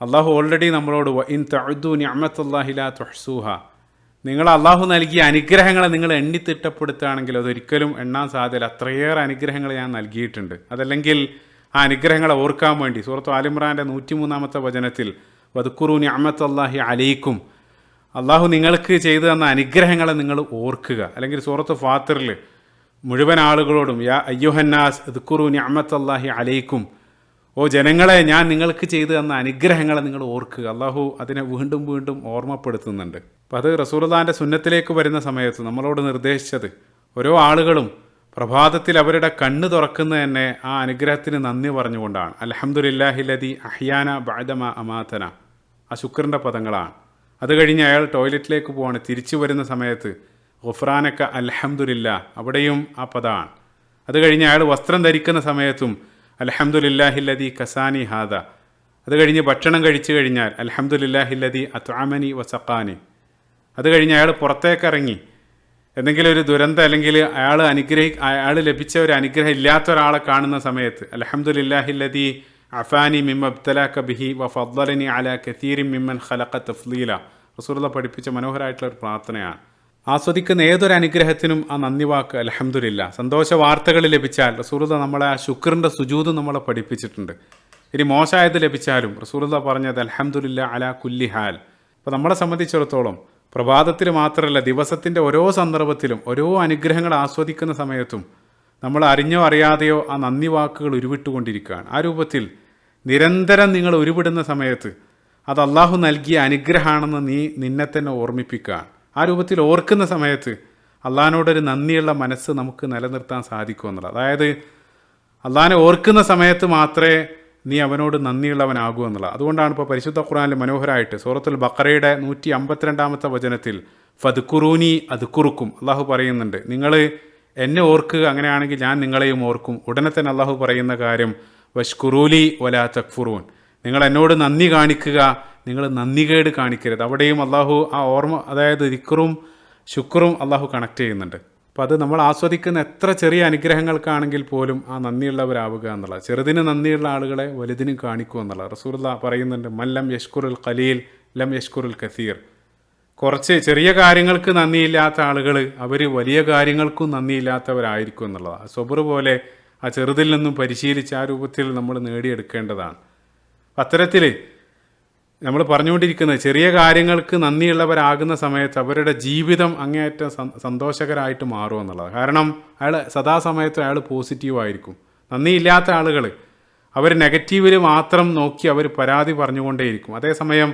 അള്ളാഹു ഓൾറെഡി നമ്മളോട് ഇൻ തഅദ്ദു നിഅമത്തല്ലാഹി ലാ തുഹ്സൂഹ, നിങ്ങൾ അള്ളാഹു നൽകിയ അനുഗ്രഹങ്ങളെ നിങ്ങൾ എണ്ണിത്തിട്ടപ്പെടുത്തുകയാണെങ്കിൽ അതൊരിക്കലും എണ്ണാൻ സാധ്യത, അത്രയേറെ അനുഗ്രഹങ്ങൾ ഞാൻ നൽകിയിട്ടുണ്ട്. അതല്ലെങ്കിൽ ആ അനുഗ്രഹങ്ങളെ ഓർക്കാൻ വേണ്ടി സൂറത്ത് ആലിമ്രാൻ്റെ 103-ാമത്തെ വചനത്തിൽ വദ്കുറു നിഅമത്തല്ലാഹി അലൈക്കും, അള്ളാഹു നിങ്ങൾക്ക് ചെയ്തു തന്ന അനുഗ്രഹങ്ങളെ നിങ്ങൾ ഓർക്കുക. അല്ലെങ്കിൽ സൂറത്ത് ഫാത്തിറിൽ മുഴുവൻ ആളുകളോടും യാ അയ്യുഹന്നാസ് ഉദ്കുറു നിഅമത്തല്ലാഹി അലൈക്കും, ഓ ജനങ്ങളെ ഞാൻ നിങ്ങൾക്ക് ചെയ്തു തന്ന അനുഗ്രഹങ്ങളെ നിങ്ങൾ ഓർക്കുക. അള്ളാഹു അതിനെ വീണ്ടും വീണ്ടും ഓർമ്മപ്പെടുത്തുന്നുണ്ട്. അപ്പം അത് റസൂലുള്ളാഹിൻ്റെ സുന്നത്തിലേക്ക് വരുന്ന സമയത്ത് നമ്മളോട് നിർദ്ദേശിച്ചത് ഓരോ ആളുകളും പ്രഭാതത്തിൽ അവരുടെ കണ്ണ് തുറക്കുന്നത് തന്നെ ആ അനുഗ്രഹത്തിന് നന്ദി പറഞ്ഞുകൊണ്ടാണ്. അൽഹംദുലില്ലാഹില്ലദി അഹ്യാന ബഅദമ അമാതന, ആ ശുക്രിൻ്റെ പദങ്ങളാണ്. അത് കഴിഞ്ഞ് അയാൾ ടോയ്ലറ്റിലേക്ക് പോവാണ്, തിരിച്ചു വരുന്ന സമയത്ത് ഗുഫ്രാനക അൽഹംദുലില്ലാ, അവിടെയും ആ പദമാണ്. അത് കഴിഞ്ഞ് അയാൾ വസ്ത്രം ധരിക്കുന്ന സമയത്തും അൽഹംദുലില്ലാഹില്ലദി കസാനി ഹാദ. അത് കഴിഞ്ഞ് ഭക്ഷണം കഴിച്ചു കഴിഞ്ഞാൽ അൽഹംദുലില്ലാഹില്ലദി അത്അമനി വസഖാനി. അത് കഴിഞ്ഞ് അയാൾ പുറത്തേക്കിറങ്ങി എന്തെങ്കിലും ഒരു ദുരന്തം അല്ലെങ്കിൽ അയാൾ ലഭിച്ച ഒരു അനുഗ്രഹം ഇല്ലാത്ത ഒരാളെ കാണുന്ന സമയത്ത് അൽഹംദുലില്ലാഹില്ലദി അഫാനി മിമ്മ ഇബ്തലാക ബിഹി വഫദ്ദലനി അലാ കസീരിൻ മിമ്മൻ ഖലഖ തഫ്ളീല. റസൂലുള്ളാഹി പഠിപ്പിച്ച മനോഹരമായിട്ടുള്ള ഒരു പ്രാർത്ഥനയാണ്. ആസ്വദിക്കുന്ന ഏതൊരു അനുഗ്രഹത്തിനും ആ നന്ദി വാക്ക് അൽഹംദുലില്ലാ. സന്തോഷ വാർത്തകൾ ലഭിച്ചാൽ റസൂലുള്ളാഹി നമ്മളെ ആ ശുക്റിൻ്റെ സുജൂദ് നമ്മളെ പഠിപ്പിച്ചിട്ടുണ്ട്. ഇനി മോശമായത് ലഭിച്ചാലും റസൂലുള്ളാഹി പറഞ്ഞത് അൽഹംദുലില്ലാ അലാ കുല്ലി ഹാൽ. അപ്പോൾ നമ്മളെ സംബന്ധിച്ചിടത്തോളം പ്രഭാതത്തിൽ മാത്രമല്ല ദിവസത്തിൻ്റെ ഓരോ സന്ദർഭത്തിലും ഓരോ അനുഗ്രഹങ്ങൾ ആസ്വദിക്കുന്ന സമയത്തും നമ്മൾ അറിഞ്ഞോ അറിയാതെയോ ആ നന്ദി വാക്കുകൾ ഉരുവിട്ടുകൊണ്ടിരിക്കുകയാണ്. ആ രൂപത്തിൽ നിരന്തരം നിങ്ങൾ ഉരുവിടുന്ന സമയത്ത് അത് അള്ളാഹു നൽകിയ അനുഗ്രഹമാണെന്ന് നിന്നെ തന്നെ ഓർമ്മിപ്പിക്കുകയാണ്. ആ രൂപത്തിൽ ഓർക്കുന്ന സമയത്ത് അള്ളാഹിനോടൊരു നന്ദിയുള്ള മനസ്സ് നമുക്ക് നിലനിർത്താൻ സാധിക്കുമെന്നുള്ളത്. അതായത് അള്ളാഹിനെ ഓർക്കുന്ന സമയത്ത് മാത്രമേ നീ അവനോട് നന്ദിയുള്ളവനാകൂ എന്നുള്ളത്. അതുകൊണ്ടാണ് ഇപ്പോൾ പരിശുദ്ധ ഖുർആനിൽ മനോഹരമായിട്ട് സൂറത്തുൽ ബഖറയുടെ 152-ാമത്തെ വചനത്തിൽ ഫദ്കുറൂനി അദ്കുറുക്കും അള്ളാഹു പറയുന്നുണ്ട്, നിങ്ങൾ എന്നെ ഓർക്കുക, അങ്ങനെയാണെങ്കിൽ ഞാൻ നിങ്ങളെയും ഓർക്കും. ഉടനെ തന്നെ അള്ളാഹു പറയുന്ന കാര്യം വഷ്കുറൂലി വലാ തക്ഫുറൂൻ, നിങ്ങൾ എന്നോട് നന്ദി കാണിക്കുക, നിങ്ങൾ നന്ദികേട് കാണിക്കരുത്. അവിടെയും അള്ളാഹു ആ ഓർമ്മ, അതായത് ദിക്റും ശുക്റും അള്ളാഹു കണക്ട് ചെയ്യുന്നുണ്ട്. അപ്പോൾ അത് നമ്മൾ ആസ്വദിക്കുന്ന എത്ര ചെറിയ അനുഗ്രഹങ്ങൾക്കാണെങ്കിൽ പോലും ആ നന്ദിയുള്ളവരാവുക എന്നുള്ളത്. ചെറുതിന് നന്ദിയുള്ള ആളുകളെ വലുതിനും കാണിക്കുക എന്നുള്ളത്. റസൂലുള്ളാഹി പറയുന്നുണ്ട് മല്ലം യഷ്കുറുൽ ഖലീൽ ലം യഷ്കുറുൽ കസീർ. കുറച്ച് ചെറിയ കാര്യങ്ങൾക്ക് നന്ദിയില്ലാത്ത ആളുകൾ അവർ വലിയ കാര്യങ്ങൾക്കും നന്ദിയില്ലാത്തവരായിരിക്കും എന്നുള്ളതാണ്. സബർ പോലെ ആ ചെറുതിൽ നിന്നും പരിശീലിച്ച് ആ രൂപത്തിൽ നമ്മൾ നേടിയെടുക്കേണ്ടതാണ്. അത്തരത്തിൽ നമ്മൾ പറഞ്ഞുകൊണ്ടിരിക്കുന്നത് ചെറിയ കാര്യങ്ങൾക്ക് നന്ദിയുള്ളവരാകുന്ന സമയത്ത് അവരുടെ ജീവിതം അങ്ങേയറ്റം സന്തോഷകരമായിട്ട് മാറും എന്നുള്ളത്. കാരണം അയാൾ സദാസമയത്തും അയാൾ പോസിറ്റീവായിരിക്കും. നന്ദിയില്ലാത്ത ആളുകൾ അവർ നെഗറ്റീവിൽ മാത്രം നോക്കി അവർ പരാതി പറഞ്ഞുകൊണ്ടേയിരിക്കും. അതേസമയം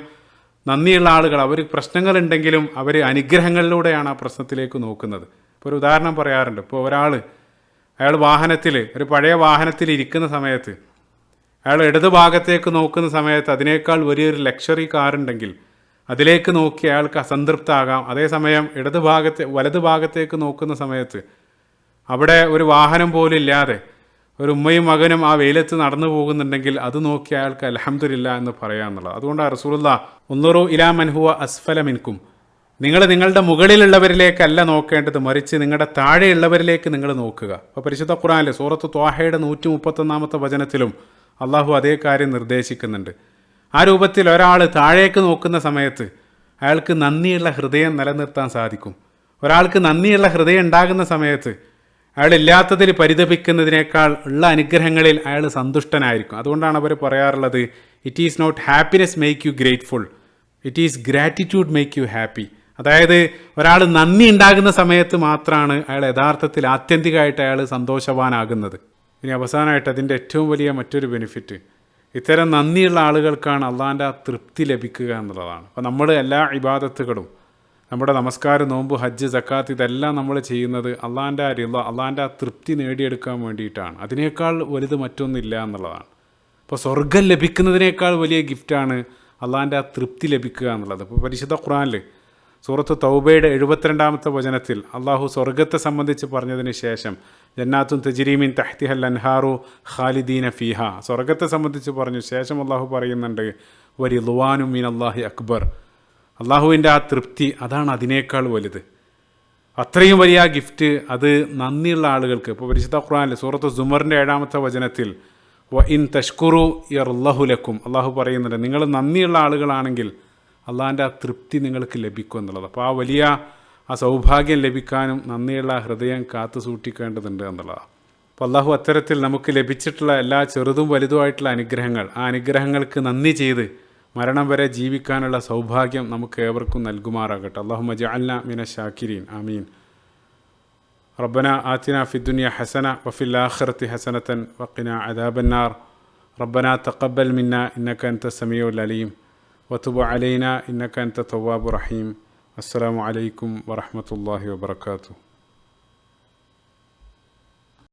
നന്ദിയുള്ള ആളുകൾ അവർ പ്രശ്നങ്ങളുണ്ടെങ്കിലും അവർ അനുഗ്രഹങ്ങളിലൂടെയാണ് ആ പ്രശ്നത്തിലേക്ക് നോക്കുന്നത്. ഇപ്പോൾ ഒരു ഉദാഹരണം പറയാറുണ്ട്. ഇപ്പോൾ അയാൾ വാഹനത്തിൽ ഒരു പഴയ വാഹനത്തിൽ ഇരിക്കുന്ന സമയത്ത് അയാൾ ഇടത് ഭാഗത്തേക്ക് നോക്കുന്ന സമയത്ത് അതിനേക്കാൾ വലിയൊരു ലക്ഷറി കാറുണ്ടെങ്കിൽ അതിലേക്ക് നോക്കി അയാൾക്ക് അസംതൃപ്തമാകാം. അതേസമയം വലത് ഭാഗത്തേക്ക് നോക്കുന്ന സമയത്ത് അവിടെ ഒരു വാഹനം പോലും ഇല്ലാതെ ഒരു ഉമ്മയും മകനും ആ വെയിലത്ത് നടന്നു പോകുന്നുണ്ടെങ്കിൽ അത് നോക്കി അയാൾക്ക് അൽഹംദുലില്ലാ എന്ന് പറയാമെന്നുള്ളത്. അതുകൊണ്ടാണ് റസൂലുള്ളാഹി ഉൻദുറു ഇലാ മൻ ഹുവ അസ്ഫല മിൻകും, നിങ്ങൾ നിങ്ങളുടെ മുകളിലുള്ളവരിലേക്കല്ല നോക്കേണ്ടത്, മറിച്ച് നിങ്ങളുടെ താഴെയുള്ളവരിലേക്ക് നിങ്ങൾ നോക്കുക. അപ്പോൾ പരിശുദ്ധ ഖുർആനിൽ സൂറത്ത് ത്വാഹയുടെ 131-ാമത്തെ വചനത്തിലും അള്ളാഹു അതേ കാര്യം നിർദ്ദേശിക്കുന്നുണ്ട്. ആ രൂപത്തിൽ ഒരാൾ താഴേക്ക് നോക്കുന്ന സമയത്ത് അയാൾക്ക് നന്ദിയുള്ള ഹൃദയം നിലനിർത്താൻ സാധിക്കും. ഒരാൾക്ക് നന്ദിയുള്ള ഹൃദയം ഉണ്ടാകുന്ന സമയത്ത് അയാൾ ഇല്ലാത്തതിൽ പരിതപിക്കുന്നതിനേക്കാൾ ഉള്ള അനുഗ്രഹങ്ങളിൽ അയാൾ സന്തുഷ്ടനായിരിക്കും. അതുകൊണ്ടാണ് അവർ പറയാറുള്ളത് it is not happiness make you grateful, it is gratitude make you happy. അതായത് ഒരാൾ നന്ദി ഉണ്ടാകുന്ന സമയത്ത് മാത്രമാണ് അയാൾ യഥാർത്ഥത്തിൽ ആത്യന്തികമായിട്ട് അയാൾ സന്തോഷവാനാകുന്നത്. ഇനി അവസാനമായിട്ട് അതിൻ്റെ ഏറ്റവും വലിയ മറ്റൊരു ബെനിഫിറ്റ് ഇത്തരം നന്ദിയുള്ള ആളുകൾക്കാണ് അള്ളാഹിൻ്റെ ആ തൃപ്തി ലഭിക്കുക എന്നുള്ളതാണ്. അപ്പോൾ നമ്മൾ എല്ലാ ഇബാദത്തുകളും നമ്മുടെ നമസ്കാരം, നോമ്പ്, ഹജ്ജ്, സക്കാത്ത് ഇതെല്ലാം നമ്മൾ ചെയ്യുന്നത് അള്ളാൻ്റെ റിള, അള്ളാൻ്റെ ആ തൃപ്തി നേടിയെടുക്കാൻ വേണ്ടിയിട്ടാണ്. അതിനേക്കാൾ വലുത് മറ്റൊന്നില്ല എന്നുള്ളതാണ്. അപ്പോൾ സ്വർഗം ലഭിക്കുന്നതിനേക്കാൾ വലിയ ഗിഫ്റ്റാണ് അള്ളാൻ്റെ ആ തൃപ്തി ലഭിക്കുക എന്നുള്ളത്. ഇപ്പോൾ പരിശുദ്ധ ഖുർആനിൽ സൂറത്ത് തൗബയുടെ 72-ാമത്തെ വചനത്തിൽ അള്ളാഹു സ്വർഗത്തെ സംബന്ധിച്ച് പറഞ്ഞതിന് ശേഷം ജന്നാത്തുൻ തജ്രീമിൻ തഹ്തിഹൽ അൻഹാറു ഖാലിദീന ഫീഹ, സ്വർഗത്തെ സംബന്ധിച്ച് പറഞ്ഞു ശേഷം അള്ളാഹു പറയുന്നുണ്ട് വരിദ്വാനും മിനല്ലാഹി അക്ബർ, അള്ളാഹുവിൻ്റെ ആ തൃപ്തി അതാണ് അതിനേക്കാൾ വലുത്. അത്രയും വലിയ ആ ഗിഫ്റ്റ് അത് നന്ദിയുള്ള ആളുകൾക്ക്. ഇപ്പോൾ പരിശുദ്ധ ഖുർആനിൽ സൂറത്ത് സുമറിൻ്റെ 7-ാമത്തെ വചനത്തിൽ വ ഇൻ തഷ്കുറു യർലഹു ലക്കും, അള്ളാഹു പറയുന്നുണ്ട് നിങ്ങൾ നന്ദിയുള്ള ആളുകളാണെങ്കിൽ അള്ളാഹിൻ്റെ ആ തൃപ്തി നിങ്ങൾക്ക് ലഭിക്കും എന്നുള്ളത്. അപ്പോൾ ആ വലിയ ആ സൗഭാഗ്യം ലഭിക്കാനും നന്ദിയുള്ള ഹൃദയം കാത്തു സൂക്ഷിക്കേണ്ടതുണ്ട് എന്നുള്ളതാണ്. അപ്പോൾ അള്ളാഹു അത്തരത്തിൽ നമുക്ക് ലഭിച്ചിട്ടുള്ള എല്ലാ ചെറുതും വലുതുമായിട്ടുള്ള അനുഗ്രഹങ്ങൾ, ആ അനുഗ്രഹങ്ങൾക്ക് നന്ദി ചെയ്ത് മരണം വരെ ജീവിക്കാനുള്ള സൗഭാഗ്യം നമുക്ക് ഏവർക്കും നൽകുമാറാകട്ടെ. അല്ലാഹുമ്മ ജഅൽനാ മിനശ് ശാകിരീൻ. ആമീൻ. റബ്ബനാ ആതിനാ ഫിദ്ദുനിയ ഹസന വഫിൽ ആഖിറതി ഹസനതൻ വഖിനാ അദാബന്നാർ. റബ്ബനാ തഖബ്ബൽ മിന്നാ ഇന്നക അൻത സമീഉൽ അലീം വതുബ് അലൈനാ ഇന്നക അൻത തവ്വാബുർ റഹീം. അസ്സലാമു അലൈക്കും വറഹ്മത്തുള്ളാഹി വബറകാതുഹു.